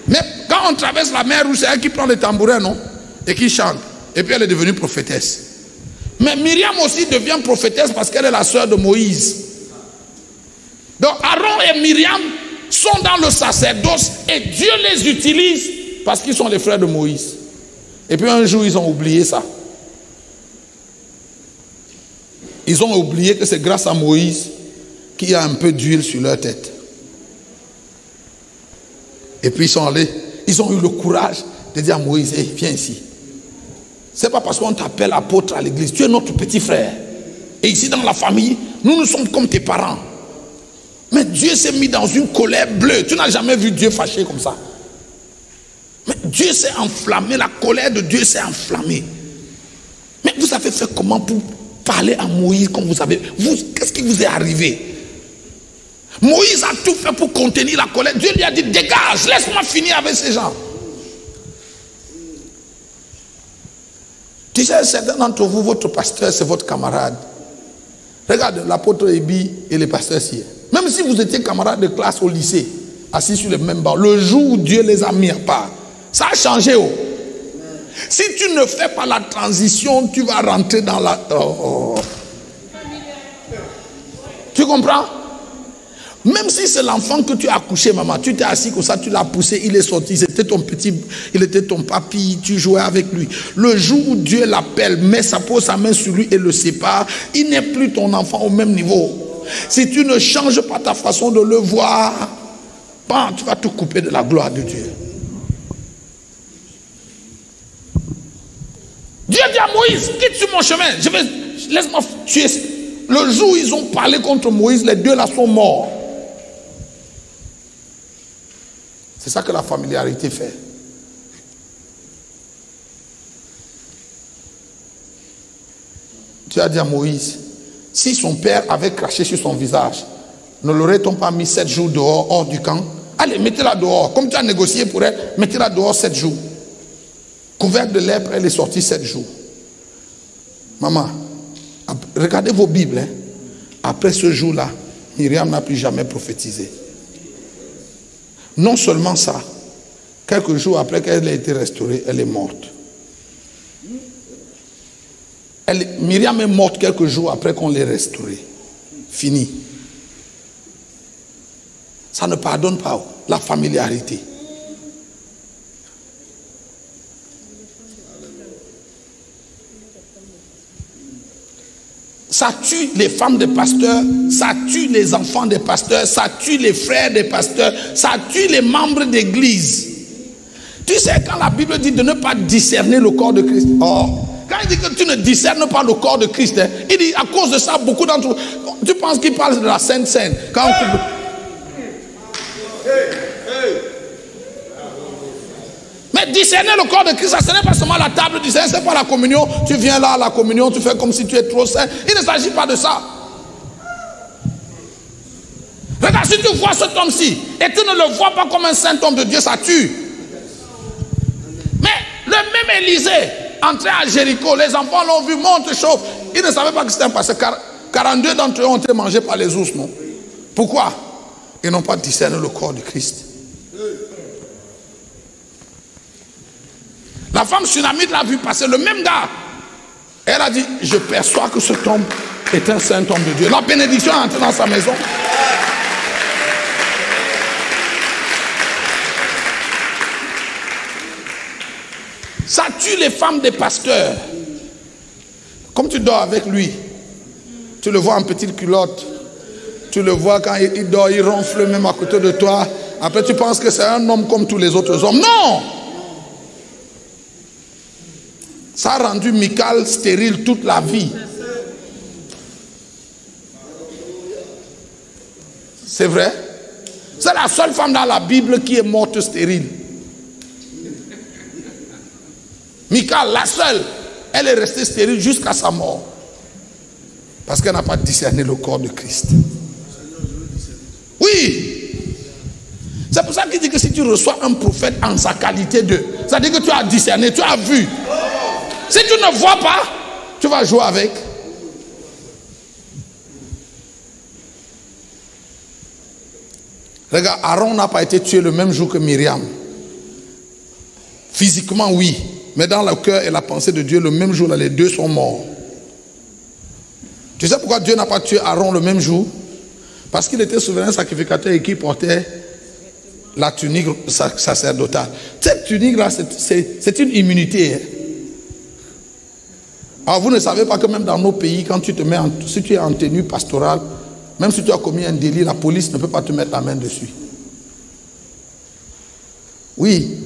Mais quand on traverse la mer Rouge, c'est elle qui prend le tambourin, non? Et qui chante. Et puis elle est devenue prophétesse. Mais Myriam aussi devient prophétesse parce qu'elle est la sœur de Moïse. Donc Aaron et Myriam sont dans le sacerdoce et Dieu les utilise parce qu'ils sont les frères de Moïse. Et puis un jour, ils ont oublié ça. Ils ont oublié que c'est grâce à Moïse qu'il y a un peu d'huile sur leur tête. Et puis ils sont allés, ils ont eu le courage de dire à Moïse, hey, viens ici. C'est pas parce qu'on t'appelle apôtre à l'église, tu es notre petit frère. Et ici dans la famille, nous sommes comme tes parents. Mais Dieu s'est mis dans une colère bleue. Tu n'as jamais vu Dieu fâché comme ça. Mais Dieu s'est enflammé, la colère de Dieu s'est enflammée. Mais vous avez fait comment pour parler à Moïse comme vous avez... Qu'est-ce qui vous est arrivé? Moïse a tout fait pour contenir la colère. Dieu lui a dit, dégage, laisse-moi finir avec ces gens. Tu sais, certains d'entre vous, votre pasteur, c'est votre camarade. Regarde, l'apôtre Ebi et les pasteurs ici. Même si vous étiez camarades de classe au lycée, assis sur le même banc, le jour où Dieu les a mis à part, ça a changé. Oh. Si tu ne fais pas la transition, tu vas rentrer dans la... Tu comprends? Même si c'est l'enfant que tu as accouché, maman, tu t'es assis comme ça, tu l'as poussé, il est sorti, c'était ton petit, il était ton papy, tu jouais avec lui. Le jour où Dieu l'appelle, pose sa main sur lui et le sépare, il n'est plus ton enfant au même niveau. Si tu ne changes pas ta façon de le voir, tu vas te couper de la gloire de Dieu. Dieu dit à Moïse, quitte sur mon chemin, laisse-moi tuer. Le jour où ils ont parlé contre Moïse, les deux là sont morts. C'est ça que la familiarité fait. Dieu a dit à Moïse, si son père avait craché sur son visage, ne l'aurait-on pas mis 7 jours dehors, hors du camp? Allez, mettez-la dehors. Comme tu as négocié pour elle, mettez-la dehors 7 jours. Couverte de lèpre, elle est sortie 7 jours. Maman, regardez vos Bibles. Hein. Après ce jour-là, Myriam n'a plus jamais prophétisé. Non seulement ça, quelques jours après qu'elle ait été restaurée, elle est morte. Myriam est morte quelques jours après qu'on l'ait restaurée. Fini. Ça ne pardonne pas la familiarité. Ça tue les femmes des pasteurs, ça tue les enfants des pasteurs, ça tue les frères des pasteurs, ça tue les membres d'église. Tu sais, quand la Bible dit de ne pas discerner le corps de Christ, quand il dit que tu ne discernes pas le corps de Christ, hein, il dit à cause de ça, beaucoup d'entre vous, tu penses qu'il parle de la Sainte Seine. Quand Mais discerner le corps de Christ, ce n'est pas seulement la table du Seigneur, ce n'est pas la communion. Tu viens là à la communion, tu fais comme si tu es trop saint. Il ne s'agit pas de ça. Regarde, si tu vois cet homme-ci et tu ne le vois pas comme un saint homme de Dieu, ça tue. Mais le même Élisée, entré à Jéricho, les enfants l'ont vu, monte, chauffe. Ils ne savaient pas que c'était un pasteur. 42 d'entre eux ont été mangés par les ours, non? Pourquoi? Ils n'ont pas discerné le corps de Christ. La femme Sunamite l'a vu passer, le même gars. Elle a dit, je perçois que cet homme est un saint homme de Dieu. La bénédiction est entrée dans sa maison. Ça tue les femmes des pasteurs. Comme tu dors avec lui, tu le vois en petite culotte, tu le vois quand il dort, il ronfle même à côté de toi. Après tu penses que c'est un homme comme tous les autres hommes. Non! Ça a rendu Michal stérile toute la vie. C'est vrai? C'est la seule femme dans la Bible qui est morte stérile. Michal, la seule, elle est restée stérile jusqu'à sa mort. Parce qu'elle n'a pas discerné le corps de Christ. Oui. C'est pour ça qu'il dit que si tu reçois un prophète en sa qualité de... Ça veut dire que tu as discerné, tu as vu. Si tu ne vois pas, Tu vas jouer avec. Regarde, Aaron n'a pas été tué le même jour que Myriam. Physiquement, oui. Mais dans le cœur et la pensée de Dieu, le même jour, là, les deux sont morts. Tu sais pourquoi Dieu n'a pas tué Aaron le même jour? Parce qu'il était souverain sacrificateur et qu'il portait la tunique sacerdotale. Cette tunique-là, c'est une immunité. Hein. Alors vous ne savez pas que même dans nos pays, quand tu te mets si tu es en tenue pastorale, même si tu as commis un délit, la police ne peut pas te mettre la main dessus. Oui.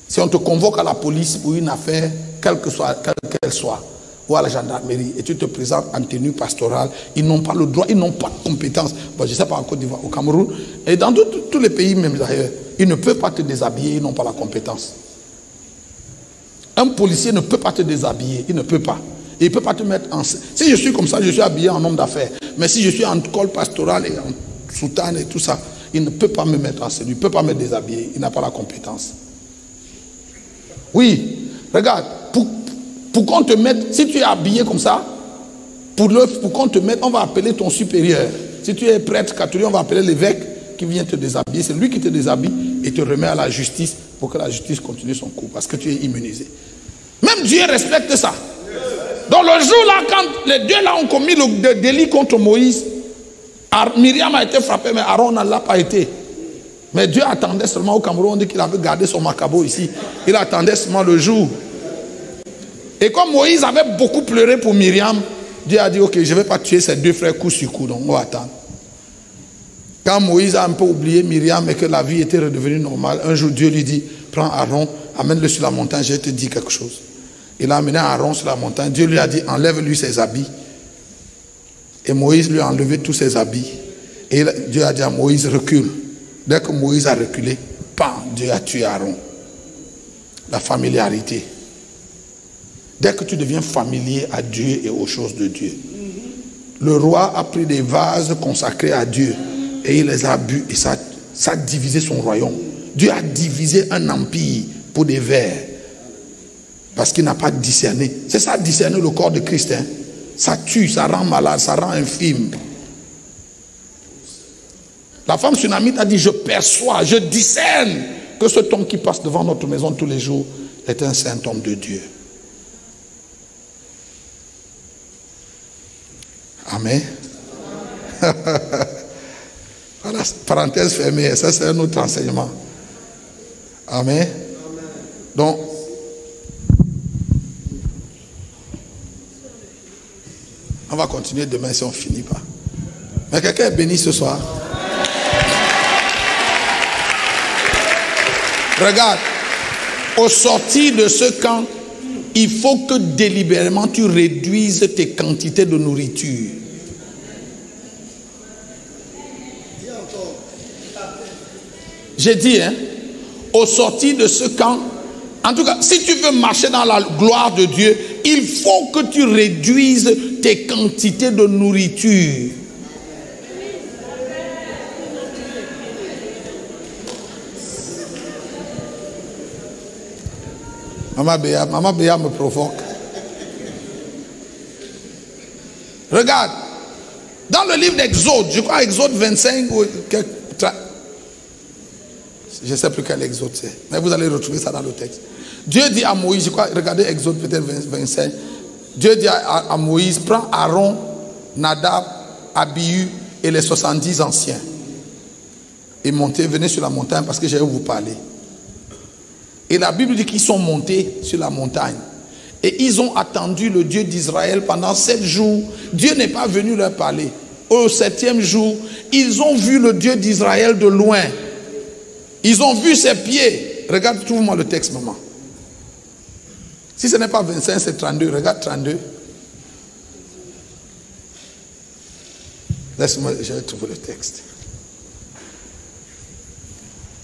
Si on te convoque à la police pour une affaire, quelle qu'elle soit, ou à la gendarmerie, et tu te présentes en tenue pastorale, ils n'ont pas le droit, ils n'ont pas de compétence. Bon, je ne sais pas en Côte d'Ivoire, au Cameroun, et dans tous les pays même d'ailleurs, ils ne peuvent pas te déshabiller, ils n'ont pas la compétence. Un policier ne peut pas te déshabiller, il ne peut pas. Et il ne peut pas te mettre en... Si je suis comme ça, je suis habillé en homme d'affaires. Mais si je suis en col pastoral et en soutane et tout ça, il ne peut pas me mettre en cellule, il ne peut pas me déshabiller, il n'a pas la compétence. Oui, regarde, pour qu'on te mette, si tu es habillé comme ça, pour qu'on te mette, on va appeler ton supérieur. Si tu es prêtre catholique, on va appeler l'évêque qui vient te déshabiller. C'est lui qui te déshabille et te remet à la justice pour que la justice continue son cours, parce que tu es immunisé. Même Dieu respecte ça. Donc le jour là, quand les deux là ont commis le délit contre Moïse, Myriam a été frappée, mais Aaron ne l'a pas été. Mais Dieu attendait seulement au Cameroun, on dit qu'il avait gardé son macabo ici. Il attendait seulement le jour. Et comme Moïse avait beaucoup pleuré pour Myriam, Dieu a dit, ok, je ne vais pas tuer ses deux frères coup sur coup, donc on va attendre. Quand Moïse a un peu oublié Myriam et que la vie était redevenue normale, un jour Dieu lui dit, prends Aaron, amène-le sur la montagne, je vais te dire quelque chose. Il a amené Aaron sur la montagne, Dieu lui a dit, enlève-lui ses habits. Et Moïse lui a enlevé tous ses habits. Et Dieu a dit à Moïse, recule. Dès que Moïse a reculé, bam, Dieu a tué Aaron. La familiarité. Dès que tu deviens familier à Dieu et aux choses de Dieu. Le roi a pris des vases consacrés à Dieu et il les a bu et ça a divisé son royaume. Dieu a divisé un empire pour des vers. Parce qu'il n'a pas discerné. C'est ça, discerner le corps de Christ. Hein? Ça tue, ça rend malade, ça rend infime. La femme sunamite a dit, je perçois, je discerne que cet homme qui passe devant notre maison tous les jours est un saint homme de Dieu. Amen. Voilà, parenthèse fermée, ça c'est un autre enseignement. Amen. Donc, on va continuer demain si on ne finit pas. Mais quelqu'un est béni ce soir. Regarde, au sortir de ce camp, il faut que délibérément tu réduises tes quantités de nourriture. J'ai dit, hein, au sortir de ce camp, en tout cas, si tu veux marcher dans la gloire de Dieu, il faut que tu réduises tes quantités de nourriture. Maman Béa me provoque. Regarde, dans le livre d'Exode, je crois Exode 25 ou je ne sais plus quel Exode c'est, mais vous allez retrouver ça dans le texte. Dieu dit à Moïse, je crois, regardez Exode peut-être 25, Dieu dit à Moïse, prends Aaron, Nadab, Abihu et les 70 anciens et montez, venez sur la montagne parce que je vais vous parler. Et la Bible dit qu'ils sont montés sur la montagne. Et ils ont attendu le Dieu d'Israël pendant 7 jours. Dieu n'est pas venu leur parler. Au 7e jour, ils ont vu le Dieu d'Israël de loin. Ils ont vu ses pieds. Regarde, trouve-moi le texte, maman. Si ce n'est pas 25, c'est 32. Regarde 32. Laisse-moi, je vais trouver le texte.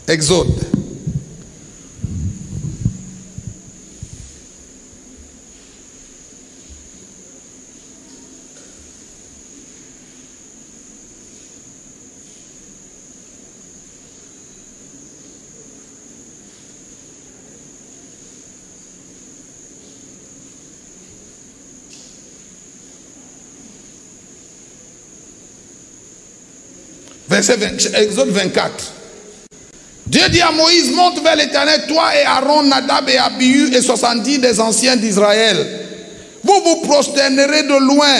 Exode. Exode 24. Dieu dit à Moïse, monte vers l'Éternel, toi et Aaron, Nadab et Abihu et 70 des anciens d'Israël. Vous vous prosternerez de loin.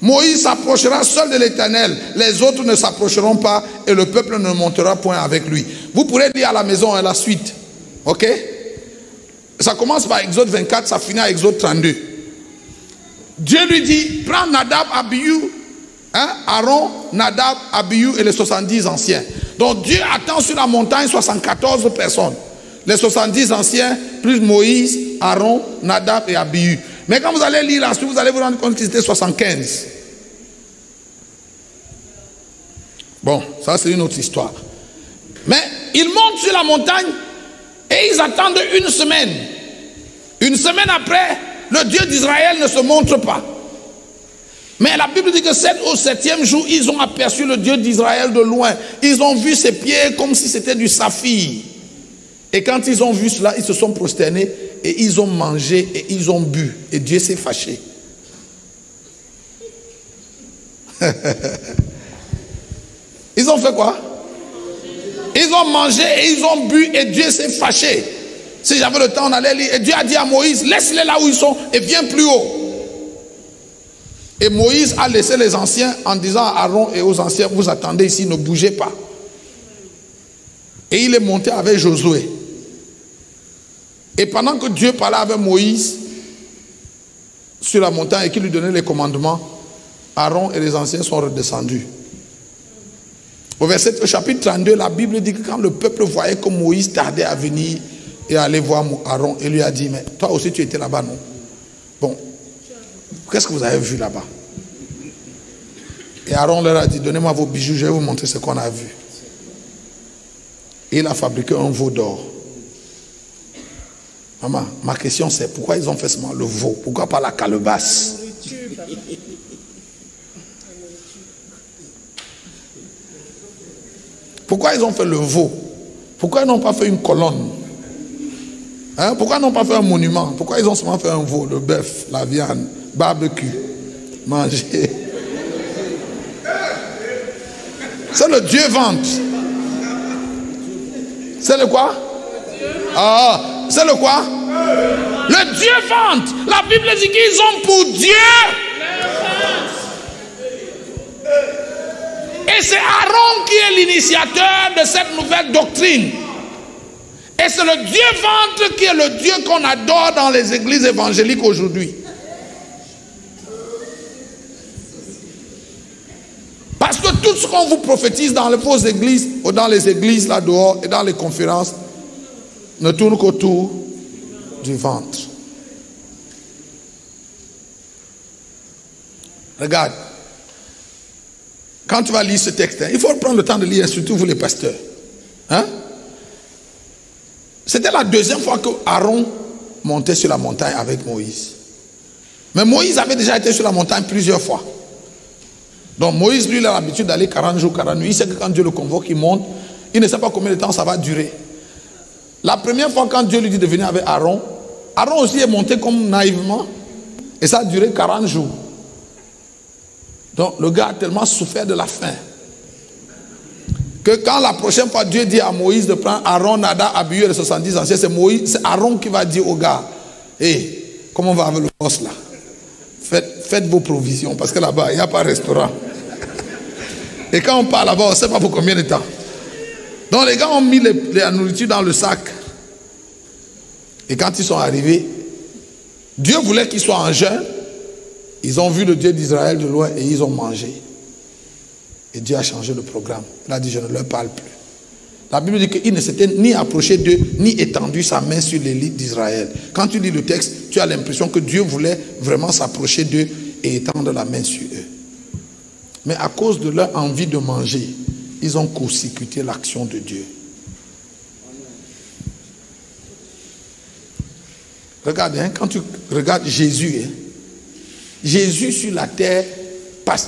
Moïse s'approchera seul de l'Éternel. Les autres ne s'approcheront pas et le peuple ne montera point avec lui. Vous pourrez lire à la maison la suite. Ok? Ça commence par Exode 24, ça finit à Exode 32. Dieu lui dit, prends Nadab, Abihu, Aaron, Nadab, Abihu et les 70 anciens. Donc Dieu attend sur la montagne 74 personnes. Les 70 anciens, plus Moïse, Aaron, Nadab et Abihu. Mais quand vous allez lire la suite, vous allez vous rendre compte qu'ils étaient 75. Bon, ça c'est une autre histoire. Mais ils montent sur la montagne et ils attendent une semaine. Une semaine après, le Dieu d'Israël ne se montre pas. Mais la Bible dit que au 7e jour, ils ont aperçu le Dieu d'Israël de loin. Ils ont vu ses pieds comme si c'était du saphir. Et quand ils ont vu cela, ils se sont prosternés et ils ont mangé et ils ont bu. Et Dieu s'est fâché. Ils ont fait quoi? Ils ont mangé et ils ont bu et Dieu s'est fâché. Si j'avais le temps, on allait lire. Et Dieu a dit à Moïse, laisse-les là où ils sont et viens plus haut. Et Moïse a laissé les anciens en disant à Aaron et aux anciens, vous attendez ici, ne bougez pas. Et il est monté avec Josué. Et pendant que Dieu parlait avec Moïse sur la montagne et qu'il lui donnait les commandements, Aaron et les anciens sont redescendus. Au chapitre 32, la Bible dit que quand le peuple voyait que Moïse tardait à venir et à aller voir Aaron, il lui a dit, mais toi aussi tu étais là-bas, non? Bon, qu'est-ce que vous avez vu là-bas? Et Aaron leur a dit, donnez-moi vos bijoux, je vais vous montrer ce qu'on a vu. Et il a fabriqué un veau d'or. Maman, ma question c'est, pourquoi ils ont fait seulement le veau? Pourquoi pas la calebasse? Pourquoi ils ont fait le veau? Pourquoi ils n'ont pas fait une colonne? Pourquoi ils n'ont pas fait un monument? Pourquoi ils ont seulement fait un veau, le bœuf, la viande, barbecue, manger? C'est le Dieu vente. C'est le quoi? Ah, c'est le quoi? Le Dieu vente. La Bible dit qu'ils ont pour Dieu. Et c'est Aaron qui est l'initiateur de cette nouvelle doctrine. Et c'est le Dieu ventre qui est le Dieu qu'on adore dans les églises évangéliques aujourd'hui. Parce que tout ce qu'on vous prophétise dans vos églises, ou dans les églises là dehors et dans les conférences, ne tourne qu'autour du ventre. Regarde. Quand tu vas lire ce texte, il faut prendre le temps de lire, surtout vous les pasteurs. C'était la deuxième fois que Aaron montait sur la montagne avec Moïse. Mais Moïse avait déjà été sur la montagne plusieurs fois. Donc Moïse, lui, il a l'habitude d'aller 40 jours, 40 nuits. Il sait que quand Dieu le convoque, il monte. Il ne sait pas combien de temps ça va durer. La première fois, quand Dieu lui dit de venir avec Aaron, Aaron aussi est monté comme naïvement. Et ça a duré 40 jours. Donc le gars a tellement souffert de la faim que quand la prochaine fois Dieu dit à Moïse de prendre Aaron, Nadab, Abihu et les 70 anciens, c'est Aaron qui va dire au gars, hey, comment on va avec le boss là? Faites vos provisions parce que là-bas il n'y a pas de restaurant. Et quand on part là-bas, on ne sait pas pour combien de temps. Donc les gars ont mis la nourriture dans le sac. Et quand ils sont arrivés, Dieu voulait qu'ils soient en jeûne. Ils ont vu le Dieu d'Israël de loin et ils ont mangé. Et Dieu a changé le programme. Il a dit, je ne leur parle plus. La Bible dit qu'il ne s'était ni approché d'eux, ni étendu sa main sur l'élite d'Israël. Quand tu lis le texte, tu as l'impression que Dieu voulait vraiment s'approcher d'eux et étendre la main sur eux. Mais à cause de leur envie de manger, ils ont court-circuité l'action de Dieu. Regarde, quand tu regardes Jésus, Jésus sur la terre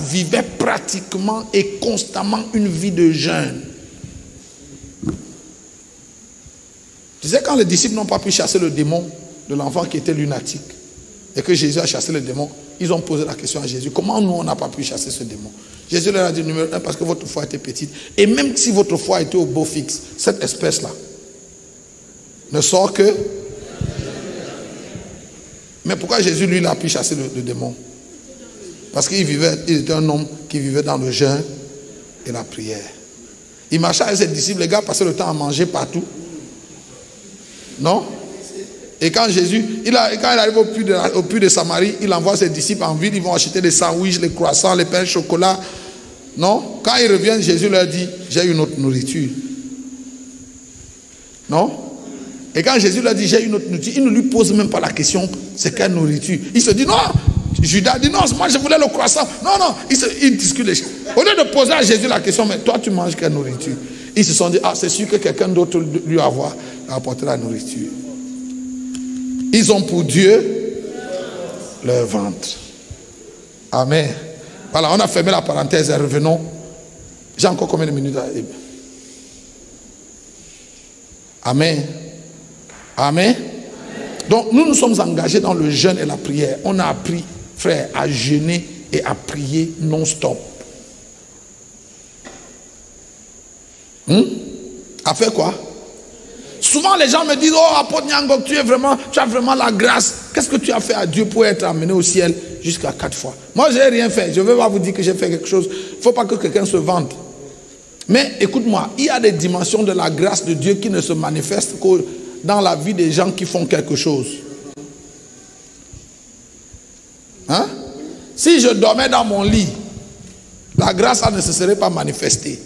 vivait pratiquement et constamment une vie de jeûne. Tu sais, quand les disciples n'ont pas pu chasser le démon de l'enfant qui était lunatique, et que Jésus a chassé le démon, ils ont posé la question à Jésus, comment nous on n'a pas pu chasser ce démon? Jésus leur a dit, numéro 1, parce que votre foi était petite. Et même si votre foi était au beau fixe, cette espèce-là ne sort que... Mais pourquoi Jésus, lui, il a pu chasser le démon? Parce qu'il était un homme qui vivait dans le jeûne et la prière. Il marchait avec ses disciples, les gars passaient le temps à manger partout. Non? Et quand Jésus, quand il arrive au puits de Samarie, il envoie ses disciples en ville, ils vont acheter des sandwichs, les croissants, les pains, le chocolat. Non? Quand ils reviennent, Jésus leur dit, j'ai une autre nourriture. Non? Et quand Jésus leur dit, j'ai une autre nourriture, il ne lui pose même pas la question, c'est quelle nourriture? Il se dit, non, Judas dit, non, moi je voulais le croissant. Non, non, il discute les choses. Au lieu de poser à Jésus la question, mais toi tu manges quelle nourriture? Ils se sont dit, ah, c'est sûr que quelqu'un d'autre lui a apporté la nourriture. Ils ont pour Dieu leur ventre. Amen. Voilà, on a fermé la parenthèse et revenons. J'ai encore combien de minutes à... Amen. Amen. Donc nous nous sommes engagés dans le jeûne et la prière. On a appris, frère, à jeûner et à prier non-stop. À faire quoi? Souvent les gens me disent, oh apôtre Nyangok, tu as vraiment la grâce. Qu'est-ce que tu as fait à Dieu pour être amené au ciel jusqu'à 4 fois? Moi je n'ai rien fait. Je ne vais pas vous dire que j'ai fait quelque chose. Il ne faut pas que quelqu'un se vante. Mais écoute-moi, il y a des dimensions de la grâce de Dieu qui ne se manifestent que dans la vie des gens qui font quelque chose. Hein? Si je dormais dans mon lit, la grâce ne se serait pas manifestée.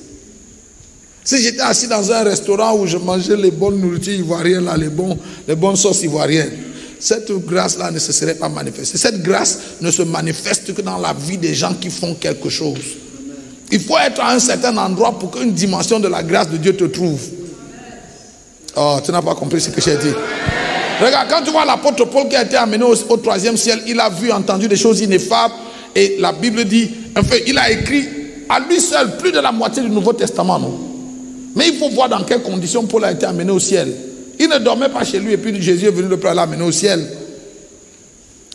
Si j'étais assis dans un restaurant où je mangeais les bonnes nourritures ivoiriennes, là, les bonnes sauces ivoiriennes, cette grâce-là ne se serait pas manifestée. Cette grâce ne se manifeste que dans la vie des gens qui font quelque chose. Il faut être à un certain endroit pour qu'une dimension de la grâce de Dieu te trouve. Oh, tu n'as pas compris ce que j'ai dit. Regarde, quand tu vois l'apôtre Paul qui a été amené au 3e ciel, il a vu, entendu des choses ineffables. Et la Bible dit, enfin, il a écrit à lui seul plus de la moitié du Nouveau Testament, non? Mais il faut voir dans quelles conditions Paul a été amené au ciel. Il ne dormait pas chez lui et puis Jésus est venu le prendre l'amener au ciel.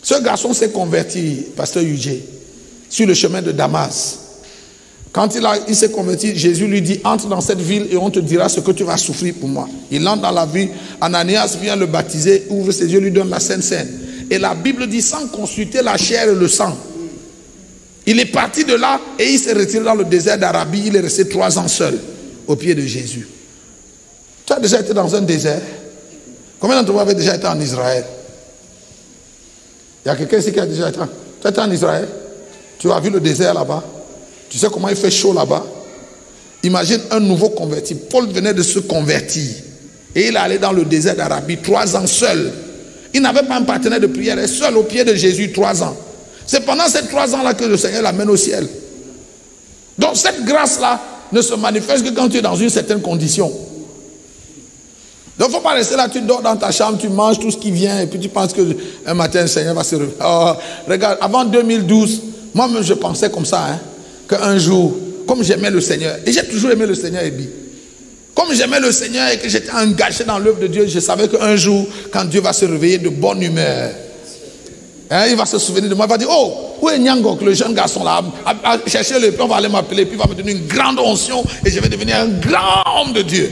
Ce garçon s'est converti, pasteur Eugé, sur le chemin de Damas. Quand il s'est converti, Jésus lui dit, entre dans cette ville et on te dira ce que tu vas souffrir pour moi. Il entre dans la ville, Ananias vient le baptiser, ouvre ses yeux, lui donne la Sainte Seine. Et la Bible dit, sans consulter la chair et le sang. Il est parti de là et il s'est retiré dans le désert d'Arabie. Il est resté 3 ans seul au pied de Jésus. Tu as déjà été dans un désert? Combien d'entre vous avez déjà été en Israël? Il y a quelqu'un ici qui a déjà été? Tu as été en Israël? Tu as vu le désert là-bas? Tu sais comment il fait chaud là-bas? Imagine un nouveau converti. Paul venait de se convertir. Et il est allé dans le désert d'Arabie 3 ans seul. Il n'avait pas un partenaire de prière. Il est seul au pied de Jésus 3 ans. C'est pendant ces 3 ans-là que le Seigneur l'amène au ciel. Donc cette grâce-là ne se manifeste que quand tu es dans une certaine condition. Donc il ne faut pas rester là, tu dors dans ta chambre, tu manges tout ce qui vient et puis tu penses qu'un matin le Seigneur va se réveiller. Oh, regarde, avant 2012, moi-même je pensais comme ça, hein, qu'un jour, comme j'aimais le Seigneur, et j'ai toujours aimé le Seigneur, Ebi. Comme j'aimais le Seigneur et que j'étais engagé dans l'œuvre de Dieu, je savais qu'un jour, quand Dieu va se réveiller de bonne humeur, hein, il va se souvenir de moi, il va dire, oh, où est Nyangok, le jeune garçon là, à chercher le plan, on va aller m'appeler, puis il va me donner une grande onction et je vais devenir un grand homme de Dieu.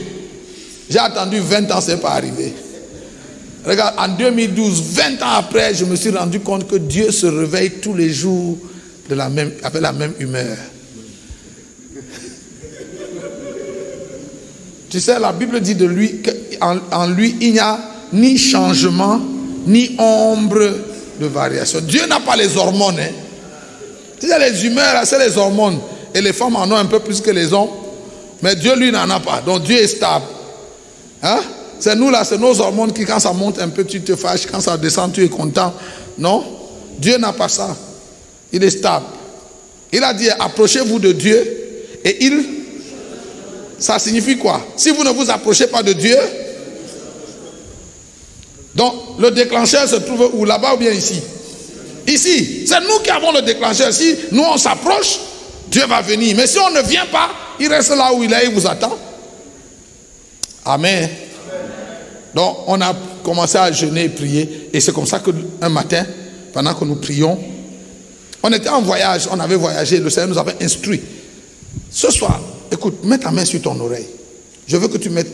J'ai attendu 20 ans, ce n'est pas arrivé. Regarde, en 2012, 20 ans après, je me suis rendu compte que Dieu se réveille tous les jours avec la même humeur. Tu sais, la Bible dit de lui qu'en lui, il n'y a ni changement, ni ombre de variation. Dieu n'a pas les hormones. Hein. Tu sais, les humeurs, c'est les hormones. Et les femmes en ont un peu plus que les hommes. Mais Dieu, lui, n'en a pas. Donc Dieu est stable. Hein? C'est nous là, c'est nos hormones qui, quand ça monte un peu, tu te fâches. Quand ça descend, tu es content. Non? Dieu n'a pas ça. Il est stable. Il a dit, approchez-vous de Dieu. Et ça signifie quoi? Si vous ne vous approchez pas de Dieu, donc le déclencheur se trouve où? Là-bas ou bien ici? Ici. C'est nous qui avons le déclencheur. Si nous on s'approche, Dieu va venir. Mais si on ne vient pas, il reste là où il est, il vous attend. Amen. Donc on a commencé à jeûner et prier. Et c'est comme ça qu'un matin, pendant que nous prions. On était en voyage, on avait voyagé, le Seigneur nous avait instruits. Ce soir, écoute, mets ta main sur ton oreille. Je veux que tu mets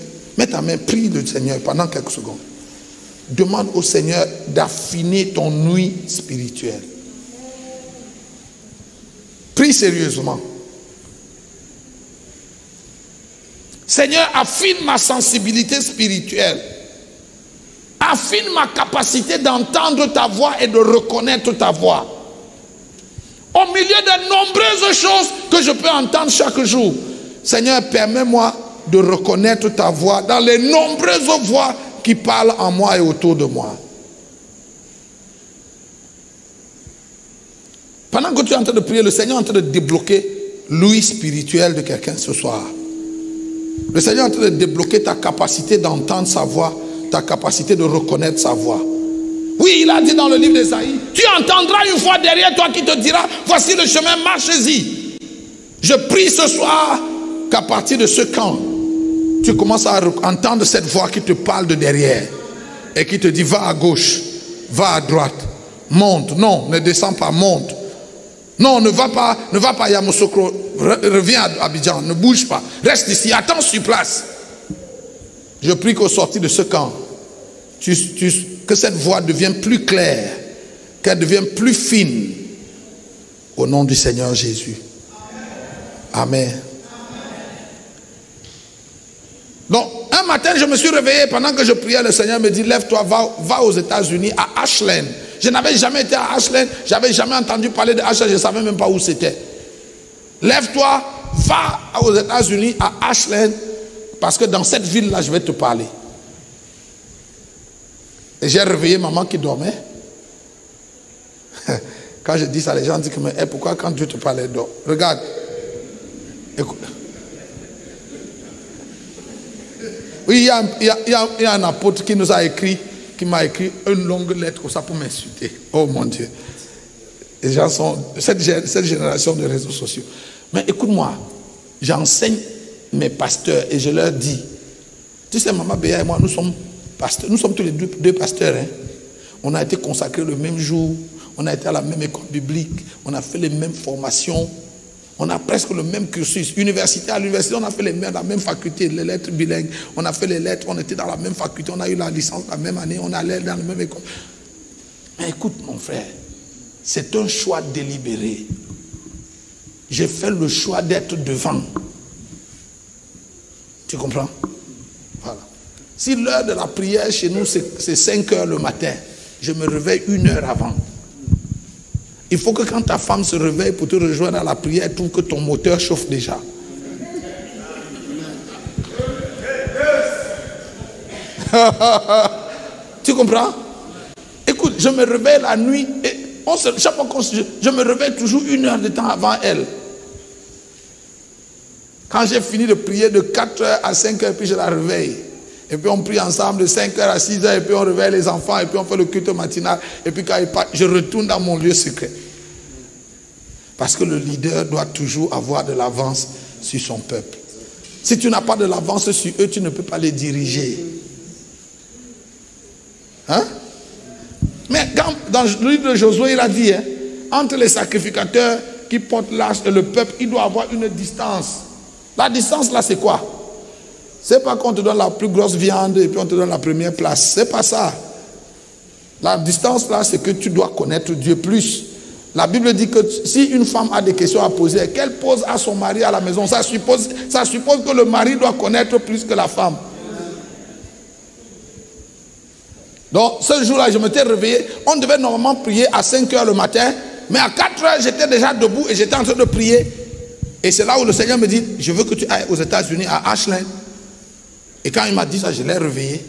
ta main, prie le Seigneur pendant quelques secondes. Demande au Seigneur d'affiner ton ouïe spirituelle. Prie sérieusement. Seigneur, affine ma sensibilité spirituelle. Affine ma capacité d'entendre ta voix et de reconnaître ta voix. Au milieu de nombreuses choses que je peux entendre chaque jour. Seigneur, permets-moi de reconnaître ta voix dans les nombreuses voix qui parlent en moi et autour de moi. Pendant que tu es en train de prier, le Seigneur est en train de débloquer l'ouïe spirituelle de quelqu'un ce soir. Le Seigneur est en train de débloquer ta capacité d'entendre sa voix, ta capacité de reconnaître sa voix. Oui, il a dit dans le livre d'Ésaïe, tu entendras une voix derrière toi qui te dira, voici le chemin, marchez-y. Je prie ce soir qu'à partir de ce camp, tu commences à entendre cette voix qui te parle de derrière et qui te dit, va à gauche, va à droite, monte, non, ne descends pas, monte. Non, ne va pas à Yamoussoukro, reviens à Abidjan, ne bouge pas, reste ici, attends sur place. Je prie qu'au sortir de ce camp, que cette voix devienne plus claire, qu'elle devienne plus fine, au nom du Seigneur Jésus. Amen. Donc, un matin, je me suis réveillé, pendant que je priais, le Seigneur me dit, lève-toi, va aux États-Unis, à Ashland. Je n'avais jamais été à Ashland, je n'avais jamais entendu parler de Ashland, je ne savais même pas où c'était. Lève-toi, va aux États-Unis, à Ashland, parce que dans cette ville-là, je vais te parler. Et j'ai réveillé maman qui dormait. Quand je dis ça, les gens disent que, mais pourquoi quand Dieu te parle, elle dort? Regarde. Écoute. Oui, il y a un apôtre qui nous a écrit, qui m'a écrit une longue lettre comme ça pour m'insulter. Oh mon Dieu. Les gens sont cette génération de réseaux sociaux. Mais écoute-moi, j'enseigne mes pasteurs et je leur dis, tu sais, Maman Béa et moi, nous sommes pasteurs, nous sommes tous les deux pasteurs. Hein? On a été consacrés le même jour, on a été à la même école biblique, on a fait les mêmes formations, on a presque le même cursus. Université à l'université, on a fait la même faculté, les lettres bilingues, on a fait les lettres, on était dans la même faculté, on a eu la licence la même année, on allait dans la même école. Mais écoute mon frère, c'est un choix délibéré. J'ai fait le choix d'être devant. Tu comprends? Voilà. Si l'heure de la prière chez nous, c'est 5 heures le matin, je me réveille 1 heure avant. Il faut que quand ta femme se réveille pour te rejoindre à la prière, elle trouve que ton moteur chauffe déjà. Tu comprends? Écoute, je me réveille la nuit et chaque fois je me réveille toujours 1 heure de temps avant elle. Quand j'ai fini de prier de 4 heures à 5 heures, puis je la réveille. Et puis on prie ensemble de 5 heures à 6 heures, et puis on réveille les enfants, et puis on fait le culte matinal, et puis quand il part, je retourne dans mon lieu secret. Parce que le leader doit toujours avoir de l'avance sur son peuple. Si tu n'as pas de l'avance sur eux, tu ne peux pas les diriger. Hein? Mais dans le livre de Josué, il a dit, hein, entre les sacrificateurs qui portent l'arche et le peuple, il doit avoir une distance. La distance là, c'est quoi? C'est pas qu'on te donne la plus grosse viande et puis on te donne la première place. C'est pas ça. La distance là, c'est que tu dois connaître Dieu plus. La Bible dit que si une femme a des questions à poser, qu'elle pose à son mari à la maison, ça suppose que le mari doit connaître plus que la femme. Donc ce jour-là, je m'étais réveillé. On devait normalement prier à 5 heures le matin, mais à 4 heures, j'étais déjà debout et j'étais en train de prier. Et c'est là où le Seigneur me dit, je veux que tu ailles aux États-Unis, à Ashland. Et quand il m'a dit ça, je l'ai réveillé.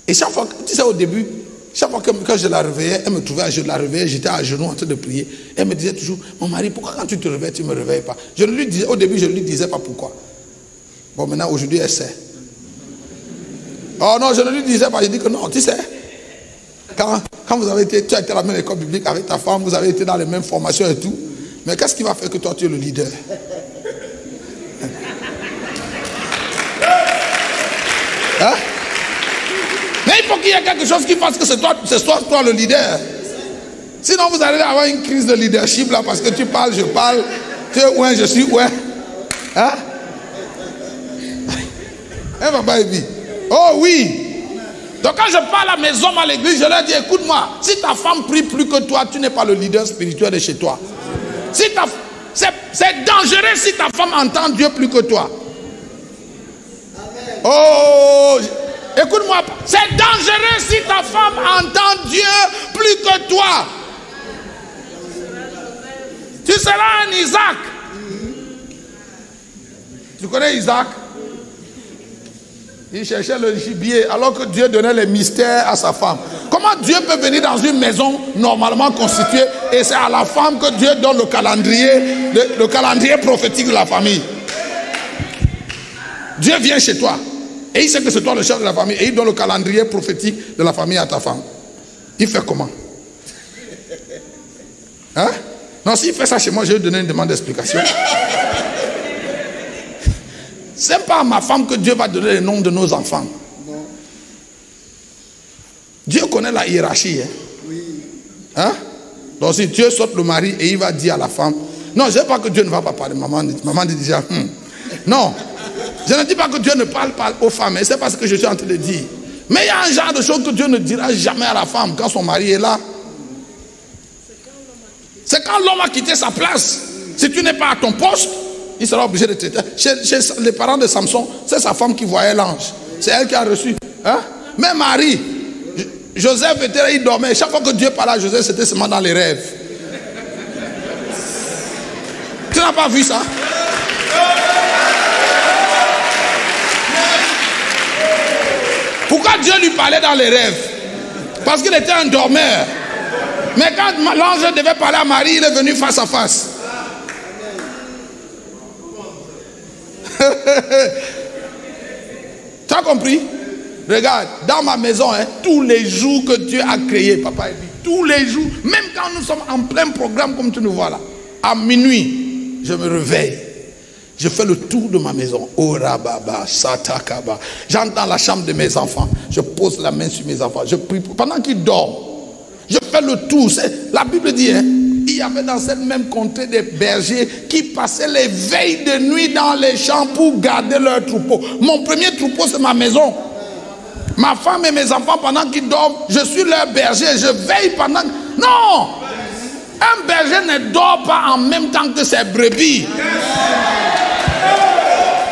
Et chaque fois, tu sais, au début, chaque fois que quand je la réveillais, elle me trouvait, je la réveillais, j'étais à genoux en train de prier. Elle me disait toujours, mon mari, pourquoi quand tu te réveilles, tu ne me réveilles pas? Je ne lui disais, au début, je ne lui disais pas pourquoi. Bon, maintenant, aujourd'hui, elle sait. Oh non, je ne lui disais pas, je dis que non, tu sais. Quand tu as été à la même école biblique avec ta femme, vous avez été dans les mêmes formations et tout. Mais qu'est-ce qui va faire que toi, tu es le leader? Hein? Mais il faut qu'il y ait quelque chose qui fasse que c'est toi le leader. Sinon, vous allez avoir une crise de leadership là parce que tu parles, je parle. Tu es ouais, je suis ouais. Hein? Hein, papa Ebi? Oh oui. Donc quand je parle à mes hommes à l'église, je leur dis, écoute-moi, si ta femme prie plus que toi, tu n'es pas le leader spirituel de chez toi. Si c'est dangereux si ta femme entend Dieu plus que toi. Oh, écoute-moi, c'est dangereux si ta femme entend Dieu plus que toi. Tu seras un Isaac. Tu connais Isaac? Il cherchait le gibier alors que Dieu donnait les mystères à sa femme. Comment Dieu peut venir dans une maison normalement constituée et c'est à la femme que Dieu donne le calendrier prophétique de la famille? Dieu vient chez toi et il sait que c'est toi le chef de la famille et il donne le calendrier prophétique de la famille à ta femme. Il fait comment? Hein? Non, s'il fait ça chez moi, je vais lui donner une demande d'explication. C'est pas à ma femme que Dieu va donner les noms de nos enfants. Non. Dieu connaît la hiérarchie. Hein? Oui. Hein? Donc si Dieu saute le mari et il va dire à la femme, non, je ne sais pas que Dieu ne va pas parler. Maman dit déjà, non. Je ne dis pas que Dieu ne parle pas aux femmes, c'est pas ce que je suis en train de dire. Mais il y a un genre de choses que Dieu ne dira jamais à la femme quand son mari est là. C'est quand l'homme a quitté sa place. Si tu n'es pas à ton poste, il sera obligé de traiter. Chez les parents de Samson, c'est sa femme qui voyait l'ange. C'est elle qui a reçu. Hein? Mais Marie, Joseph était là, il dormait. Chaque fois que Dieu parlait à Joseph, c'était seulement dans les rêves. Tu n'as pas vu ça? Pourquoi Dieu lui parlait dans les rêves? Parce qu'il était un dormeur. Mais quand l'ange devait parler à Marie, il est venu face à face. Tu as compris? Regarde, dans ma maison, hein, tous les jours que Dieu a créé, papa, tous les jours, même quand nous sommes en plein programme comme tu nous vois là, à minuit, je me réveille. Je fais le tour de ma maison. Oh rababa, satakaba. J'entre dans la chambre de mes enfants. Je pose la main sur mes enfants. Je prie pendant qu'ils dorment. Je fais le tour. La Bible dit, hein, il y avait dans cette même contrée des bergers qui passaient les veilles de nuit dans les champs pour garder leurs troupeaux. Mon premier troupeau, c'est ma maison. Ma femme et mes enfants, pendant qu'ils dorment, je suis leur berger. Je veille pendant... Non! Un berger ne dort pas en même temps que ses brebis.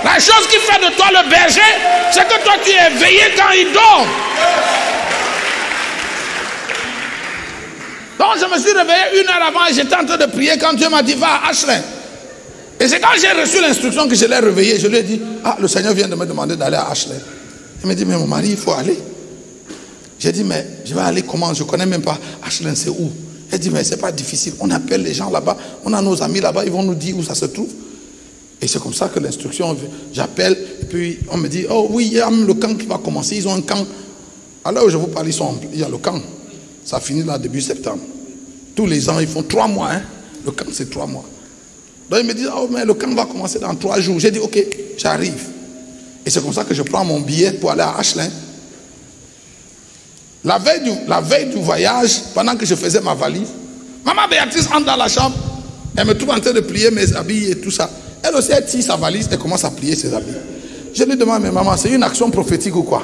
La chose qui fait de toi le berger, c'est que toi tu es éveillé quand il dort. Donc je me suis réveillé 1 heure avant et j'étais en train de prier quand Dieu m'a dit va à Ashley. Et c'est quand j'ai reçu l'instruction que je l'ai réveillé. Je lui ai dit, ah, le Seigneur vient de me demander d'aller à Ashley. Il m'a dit, mais mon mari, il faut aller. J'ai dit, mais je vais aller comment? Je ne connais même pas. Ashley, c'est où? Elle dit, mais c'est pas difficile. On appelle les gens là-bas. On a nos amis là-bas. Ils vont nous dire où ça se trouve. Et c'est comme ça que l'instruction, j'appelle. Et puis on me dit, oh oui, il y a le camp qui va commencer. Ils ont un camp. À l'heure où je vous parle, il y a le camp. Ça finit là début septembre. Tous les ans, ils font 3 mois. Hein. Le camp, c'est 3 mois. Donc ils me disent, oh mais le camp va commencer dans 3 jours. J'ai dit, ok, j'arrive. Et c'est comme ça que je prends mon billet pour aller à Ashley. La veille du voyage, pendant que je faisais ma valise, maman Béatrice entre dans la chambre. Elle me trouve en train de plier mes habits et tout ça. Elle aussi, elle tire sa valise et commence à plier ses habits. Je lui demande, mais maman, c'est une action prophétique ou quoi?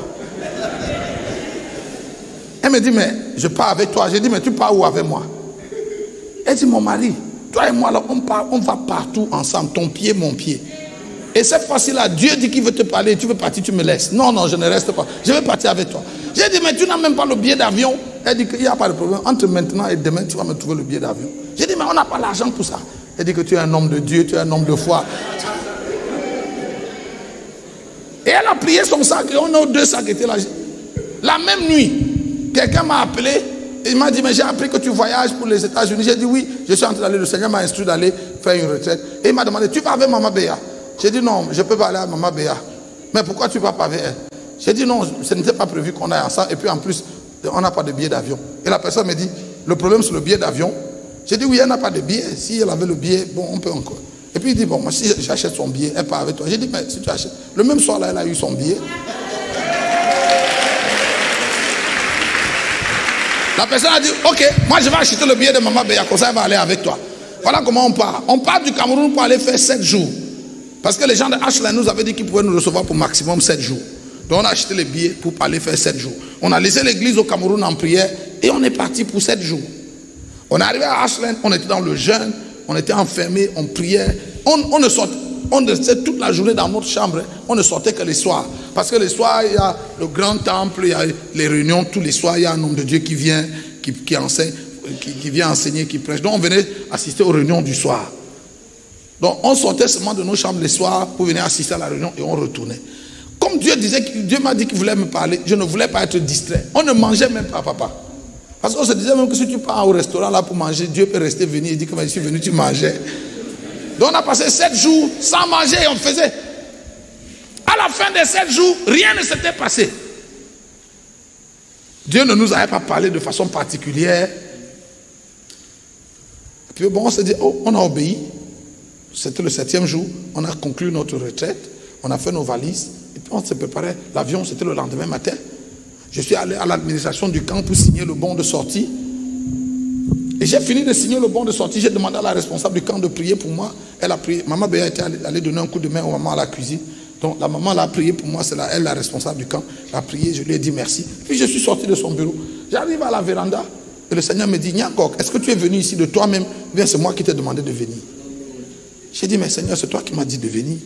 Elle me dit, mais je pars avec toi. J'ai dit, mais tu pars où avec moi? Elle dit, mon mari, toi et moi, là, on va partout ensemble, ton pied, mon pied. Et cette fois-ci-là, Dieu dit qu'il veut te parler, tu veux partir, tu me laisses. Non, non, je ne reste pas. Je vais partir avec toi. J'ai dit, mais tu n'as même pas le billet d'avion. Elle dit qu'il n'y a pas de problème. Entre maintenant et demain, tu vas me trouver le billet d'avion. J'ai dit, mais on n'a pas l'argent pour ça. Elle dit que tu es un homme de Dieu, tu es un homme de foi. Et elle a plié son sac et on a 2 sacs qui étaient là. La même nuit, quelqu'un m'a appelé. Il m'a dit, mais j'ai appris que tu voyages pour les États-Unis. J'ai dit, oui, je suis en train d'aller. Le Seigneur m'a instruit d'aller faire une retraite. Et il m'a demandé, tu vas avec Maman Béa? J'ai dit, non, je ne peux pas aller à Maman Béa. Mais pourquoi tu ne vas pas avec elle? J'ai dit, non, ce n'était pas prévu qu'on aille ensemble. Et puis en plus, on n'a pas de billet d'avion. Et la personne me dit, le problème c'est le billet d'avion. J'ai dit, oui, elle n'a pas de billet. Si elle avait le billet, bon, on peut encore. Et puis il dit, bon, moi, si j'achète son billet, elle part avec toi. J'ai dit, mais si tu achètes. Le même soir là, elle a eu son billet. La personne a dit, ok, moi je vais acheter le billet de Maman Béa, comme ça elle va aller avec toi. Voilà comment on part. On part du Cameroun pour aller faire 7 jours. Parce que les gens de Ashland nous avaient dit qu'ils pouvaient nous recevoir pour maximum 7 jours. Donc on a acheté les billets pour aller faire 7 jours. On a laissé l'église au Cameroun en prière et on est parti pour 7 jours. On est arrivé à Ashland, on était dans le jeûne, on était enfermés, on priait. On ne sortait, on restait toute la journée dans notre chambre, on ne sortait que les soirs. Parce que les soirs, il y a le grand temple, il y a les réunions, tous les soirs, il y a un homme de Dieu qui vient, qui enseigne, qui vient enseigner, qui prêche. Donc on venait assister aux réunions du soir. Donc on sortait seulement de nos chambres les soirs pour venir assister à la réunion et on retournait. Comme Dieu disait, Dieu m'a dit qu'il voulait me parler, je ne voulais pas être distrait. On ne mangeait même pas, papa. Parce qu'on se disait même que si tu pars au restaurant là pour manger, Dieu peut rester venir et dire que je suis venu, tu mangeais. Donc on a passé 7 jours sans manger et on faisait. À la fin des 7 jours, rien ne s'était passé. Dieu ne nous avait pas parlé de façon particulière. Et puis bon, on s'est dit, oh, on a obéi. C'était le 7e jour, on a conclu notre retraite, on a fait nos valises, et puis on s'est préparé. L'avion, c'était le lendemain matin. Je suis allé à l'administration du camp pour signer le bon de sortie. Et j'ai fini de signer le bon de sortie. J'ai demandé à la responsable du camp de prier pour moi. Elle a prié. Maman Béa était allée donner un coup de main aux mamans à la cuisine. Donc la maman l'a prié pour moi. C'est elle la responsable du camp. Elle a prié. Je lui ai dit merci. Puis je suis sorti de son bureau. J'arrive à la véranda. Et le Seigneur me dit, Nyangok, est-ce que tu es venu ici de toi-même? Bien, c'est moi qui t'ai demandé de venir. J'ai dit, mais Seigneur, c'est toi qui m'as dit de venir.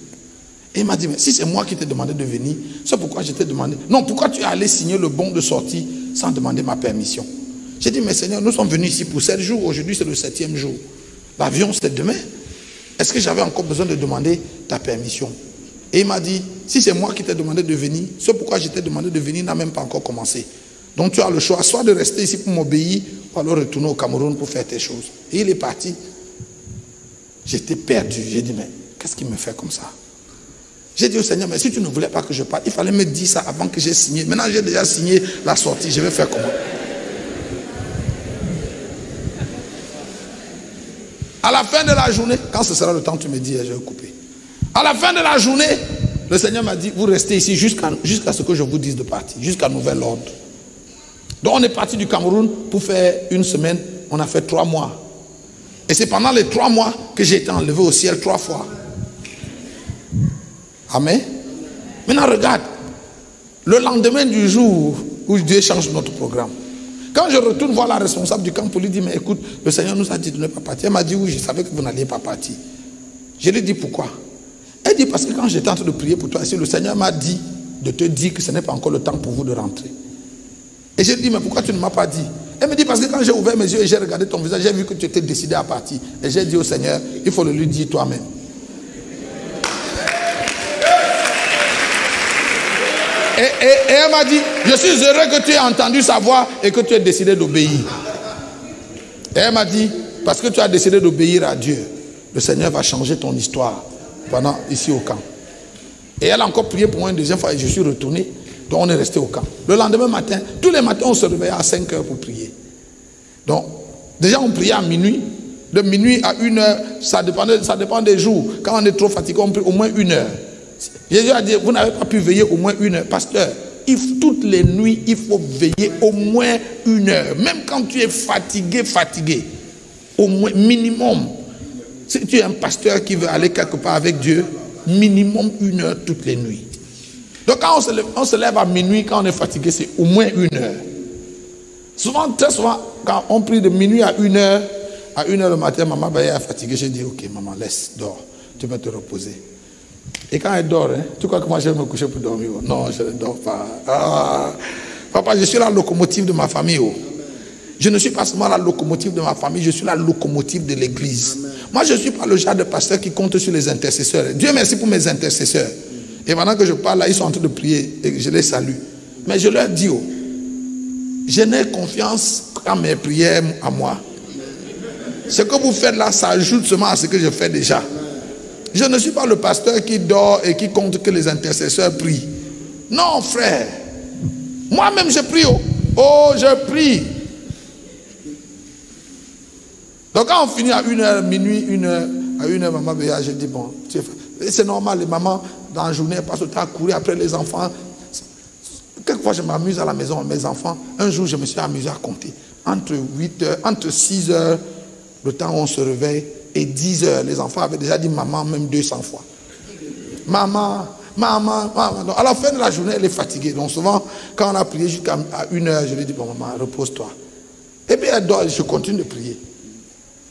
Et il m'a dit, mais si c'est moi qui t'ai demandé de venir, c'est pourquoi je t'ai demandé. Non, pourquoi tu es allé signer le bon de sortie sans demander ma permission? J'ai dit, mais Seigneur, nous sommes venus ici pour 7 jours. Aujourd'hui, c'est le 7e jour. L'avion, c'était demain. Est-ce que j'avais encore besoin de demander ta permission? Et il m'a dit, si c'est moi qui t'ai demandé de venir, ce pourquoi je t'ai demandé de venir n'a même pas encore commencé. Donc tu as le choix, soit de rester ici pour m'obéir, ou alors retourner au Cameroun pour faire tes choses. Et il est parti. J'étais perdu. J'ai dit, mais qu'est-ce qu'il me fait comme ça? J'ai dit au Seigneur, mais si tu ne voulais pas que je parte, il fallait me dire ça avant que j'ai signé. Maintenant, j'ai déjà signé la sortie. Je vais faire comment? À la fin de la journée, quand ce sera le temps, tu me dis, je vais couper. À la fin de la journée, le Seigneur m'a dit, vous restez ici jusqu'à ce que je vous dise de partir, jusqu'à nouvel ordre. Donc on est parti du Cameroun pour faire une semaine, on a fait 3 mois. Et c'est pendant les 3 mois que j'ai été enlevé au ciel 3 fois. Amen. Maintenant regarde, le lendemain du jour où Dieu change notre programme, quand je retourne voir la responsable du camp pour lui dire, mais écoute, le Seigneur nous a dit de ne pas partir. Elle m'a dit, oui, je savais que vous n'alliez pas partir. Je lui ai dit, pourquoi? Elle dit, parce que quand j'étais en train de prier pour toi, le Seigneur m'a dit de te dire que ce n'est pas encore le temps pour vous de rentrer. Et je lui ai dit, mais pourquoi tu ne m'as pas dit? Elle me dit, parce que quand j'ai ouvert mes yeux et j'ai regardé ton visage, j'ai vu que tu étais décidé à partir. Et j'ai dit au Seigneur, il faut le lui dire toi-même. Et elle m'a dit, je suis heureux que tu aies entendu sa voix et que tu aies décidé d'obéir. Et elle m'a dit, parce que tu as décidé d'obéir à Dieu, le Seigneur va changer ton histoire pendant ici au camp. Et elle a encore prié pour moi une deuxième fois et je suis retourné. Donc on est resté au camp. Le lendemain matin, tous les matins on se réveillait à 5 heures pour prier. Donc déjà on priait à minuit. De minuit à 1 heure, ça dépend des jours. Quand on est trop fatigué, on prie au moins 1 heure. Jésus a dit, vous n'avez pas pu veiller au moins 1 heure. Pasteur, toutes les nuits, il faut veiller au moins 1 heure. Même quand tu es fatigué, au moins, minimum. Si tu es un pasteur qui veut aller quelque part avec Dieu, minimum 1 heure toutes les nuits. Donc quand on se lève à minuit, quand on est fatigué, c'est au moins 1 heure. Souvent, très souvent, quand on prie de minuit à 1 heure, à 1 heure le matin, maman est fatiguée. J'ai dit, ok, maman, laisse, dors. Tu vas te reposer. Et quand elle dort, tu crois que moi je vais me coucher pour dormir? Non, je ne dors pas. Ah, papa, je suis la locomotive de ma famille. Je ne suis pas seulement la locomotive de ma famille, je suis la locomotive de l'église. Moi, je ne suis pas le genre de pasteur qui compte sur les intercesseurs. Dieu merci pour mes intercesseurs. Et pendant que je parle là, ils sont en train de prier et je les salue. Mais je leur dis, je n'ai confiance qu'à mes prières à moi. Ce que vous faites là, ça ajoute seulement à ce que je fais déjà. Je ne suis pas le pasteur qui dort et qui compte que les intercesseurs prient. Non, frère. Moi-même, je prie. Oh, je prie. Donc, quand on finit à 1 heure, minuit, 1 heure, à 1 heure, maman, je dis, bon, c'est normal, les mamans, dans la journée, elles passent le temps à courir après les enfants. Quelquefois, je m'amuse à la maison avec mes enfants. Un jour, je me suis amusé à compter. entre 8h, entre 6h, le temps où on se réveille, et 10h, les enfants avaient déjà dit maman même 200 fois. Maman, maman, maman. Donc, à la fin de la journée, elle est fatiguée. Donc souvent, quand on a prié jusqu'à 1h, je lui dis, bon maman, repose-toi. Et puis elle dort, je continue de prier.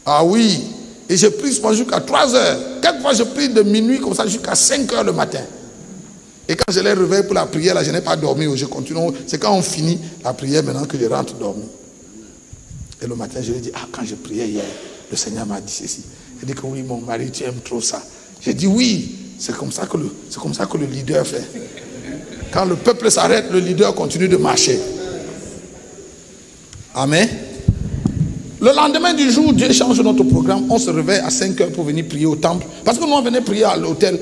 Ah oui, et je prie souvent jusqu'à 3h. Quelquefois, je prie de minuit comme ça jusqu'à 5h le matin. Et quand je les réveille pour la prière, là, je n'ai pas dormi. Je continue. C'est quand on finit la prière maintenant que je rentre dormir. Et le matin, je lui dis, ah, quand je priais hier, le Seigneur m'a dit ceci. Il dit que oui, mon mari, tu aimes trop ça. J'ai dit oui, c'est comme ça que le leader fait. Quand le peuple s'arrête, le leader continue de marcher. Amen. Le lendemain du jour, Dieu change notre programme. On se réveille à 5h pour venir prier au temple. Parce que nous, on venait prier à l'hôtel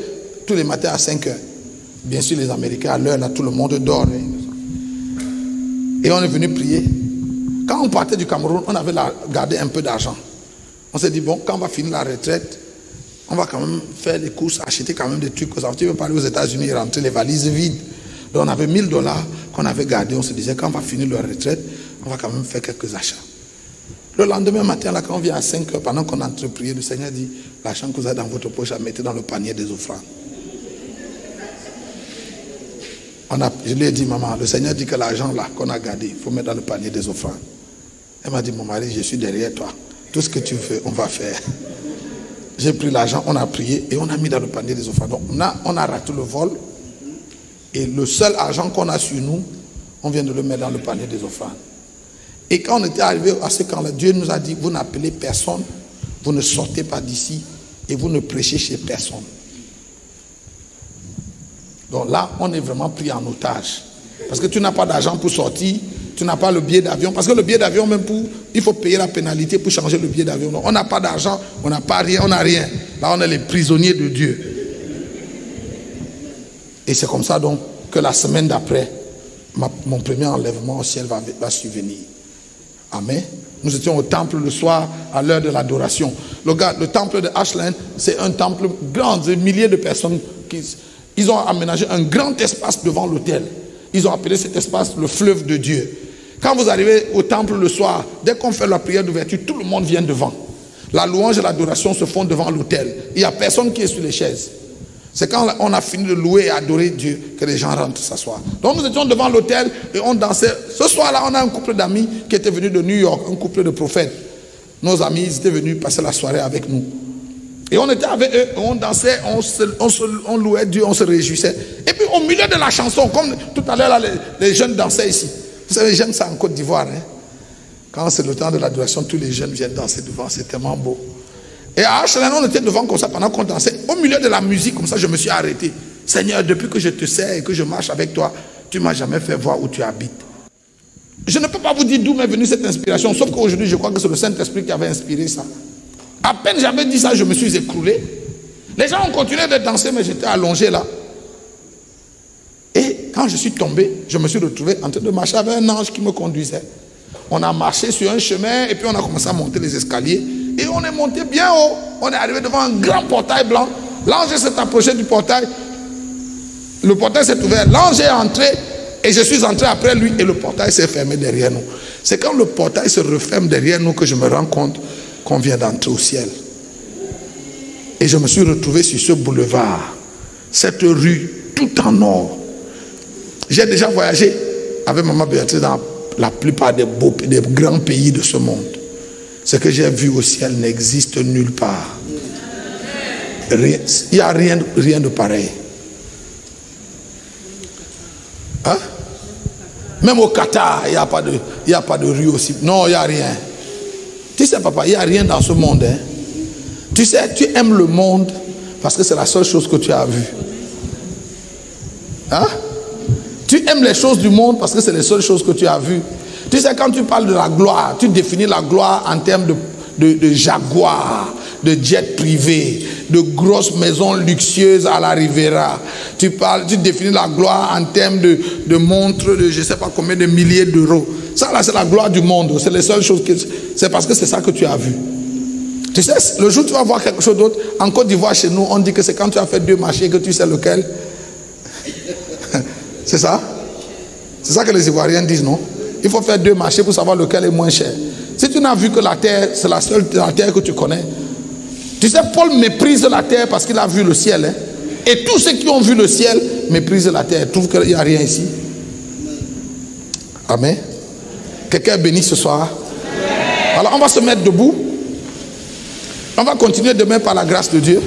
tous les matins à 5h. Bien sûr, les Américains, à l'heure, là, tout le monde dort. Et on est venu prier. Quand on partait du Cameroun, on avait gardé un peu d'argent. On s'est dit, bon, quand on va finir la retraite, on va quand même faire les courses, acheter quand même des trucs. Tu veux parler aux États-Unis et rentrer les valises vides. Donc on avait $1000 qu'on avait gardé. On se disait, quand on va finir la retraite, on va quand même faire quelques achats. Le lendemain matin, là, quand on vient à 5h, pendant qu'on est en train de prier, le Seigneur dit, l'argent que vous avez dans votre poche, mettez dans le panier des offrandes. Je lui ai dit, maman, le Seigneur dit que l'argent là qu'on a gardé, il faut mettre dans le panier des offrandes. Elle m'a dit, mon mari, je suis derrière toi. Tout ce que tu veux, on va faire. J'ai pris l'argent, on a prié et on a mis dans le panier des offrandes. Donc on a raté le vol. Et le seul argent qu'on a sur nous, on vient de le mettre dans le panier des offrandes. Et quand on était arrivé à ce camp-là, Dieu nous a dit, vous n'appelez personne, vous ne sortez pas d'ici et vous ne prêchez chez personne. Donc là, on est vraiment pris en otage. Parce que tu n'as pas d'argent pour sortir, tu n'as pas le billet d'avion. Parce que le billet d'avion, même il faut payer la pénalité pour changer le billet d'avion. Donc on n'a pas d'argent, on n'a pas rien, on n'a rien. Là, on est les prisonniers de Dieu. Et c'est comme ça donc que la semaine d'après, mon premier enlèvement au ciel va survenir. Amen. Nous étions au temple le soir à l'heure de l'adoration. Le temple de Ashland, c'est un temple grand, des milliers de personnes. Ils ont aménagé un grand espace devant l'autel. Ils ont appelé cet espace le fleuve de Dieu. Quand vous arrivez au temple le soir, dès qu'on fait la prière d'ouverture, tout le monde vient devant. La louange et l'adoration se font devant l'autel. Il n'y a personne qui est sur les chaises. C'est quand on a fini de louer et adorer Dieu que les gens rentrent s'asseoir. Donc nous étions devant l'autel et on dansait. Ce soir-là, on a un couple d'amis qui était venu de New York, un couple de prophètes. Nos amis, ils étaient venus passer la soirée avec nous. Et on était avec eux, on dansait, on louait Dieu, on se réjouissait. Et puis au milieu de la chanson, comme tout à l'heure, là, les jeunes dansaient ici. Vous savez, j'aime ça en Côte d'Ivoire. Hein? Quand c'est le temps de l'adoration, tous les jeunes viennent danser devant, c'est tellement beau. Et à Ashland, on était devant comme ça pendant qu'on dansait. Au milieu de la musique, comme ça, je me suis arrêté. Seigneur, depuis que je te sers et que je marche avec toi, tu ne m'as jamais fait voir où tu habites. Je ne peux pas vous dire d'où m'est venue cette inspiration, sauf qu'aujourd'hui, je crois que c'est le Saint-Esprit qui avait inspiré ça. À peine j'avais dit ça, je me suis écroulé. Les gens ont continué de danser, mais j'étais allongé là. Et quand je suis tombé, je me suis retrouvé en train de marcher avec un ange qui me conduisait. On a marché sur un chemin et puis on a commencé à monter les escaliers. Et on est monté bien haut. On est arrivé devant un grand portail blanc. L'ange s'est approché du portail. Le portail s'est ouvert. L'ange est entré et je suis entré après lui et le portail s'est fermé derrière nous. C'est quand le portail se referme derrière nous que je me rends compte qu'on vient d'entrer au ciel. Et je me suis retrouvé sur ce boulevard, cette rue, tout en or. J'ai déjà voyagé avec maman Béatrice dans la plupart des grands pays de ce monde. Ce que j'ai vu au ciel n'existe nulle part. Il n'y a rien de pareil. Hein? Même au Qatar, il n'y a pas de rue aussi. Non, il n'y a rien. Tu sais, papa, il n'y a rien dans ce monde. Hein? Tu sais, tu aimes le monde parce que c'est la seule chose que tu as vue. Hein? Tu aimes les choses du monde parce que c'est les seules choses que tu as vues. Tu sais, quand tu parles de la gloire, tu définis la gloire en termes de jaguar, de jet privé, de grosses maisons luxueuses à la Riviera. Tu définis la gloire en termes de montres de je ne sais pas combien de milliers d'euros. Ça là, c'est la gloire du monde. C'est les seules choses c'est parce que c'est ça que tu as vu. Tu sais, le jour où tu vas voir quelque chose d'autre, en Côte d'Ivoire, chez nous, on dit que c'est quand tu as fait 2 marchés que tu sais lequel. C'est ça? C'est ça que les Ivoiriens disent, non? Il faut faire 2 marchés pour savoir lequel est moins cher. Si tu n'as vu que la terre, c'est la seule terre que tu connais. Tu sais, Paul méprise la terre parce qu'il a vu le ciel. Hein? Et tous ceux qui ont vu le ciel méprisent la terre. Ils trouvent qu'il n'y a rien ici. Amen. Quelqu'un est béni ce soir. Alors on va se mettre debout. On va continuer demain par la grâce de Dieu.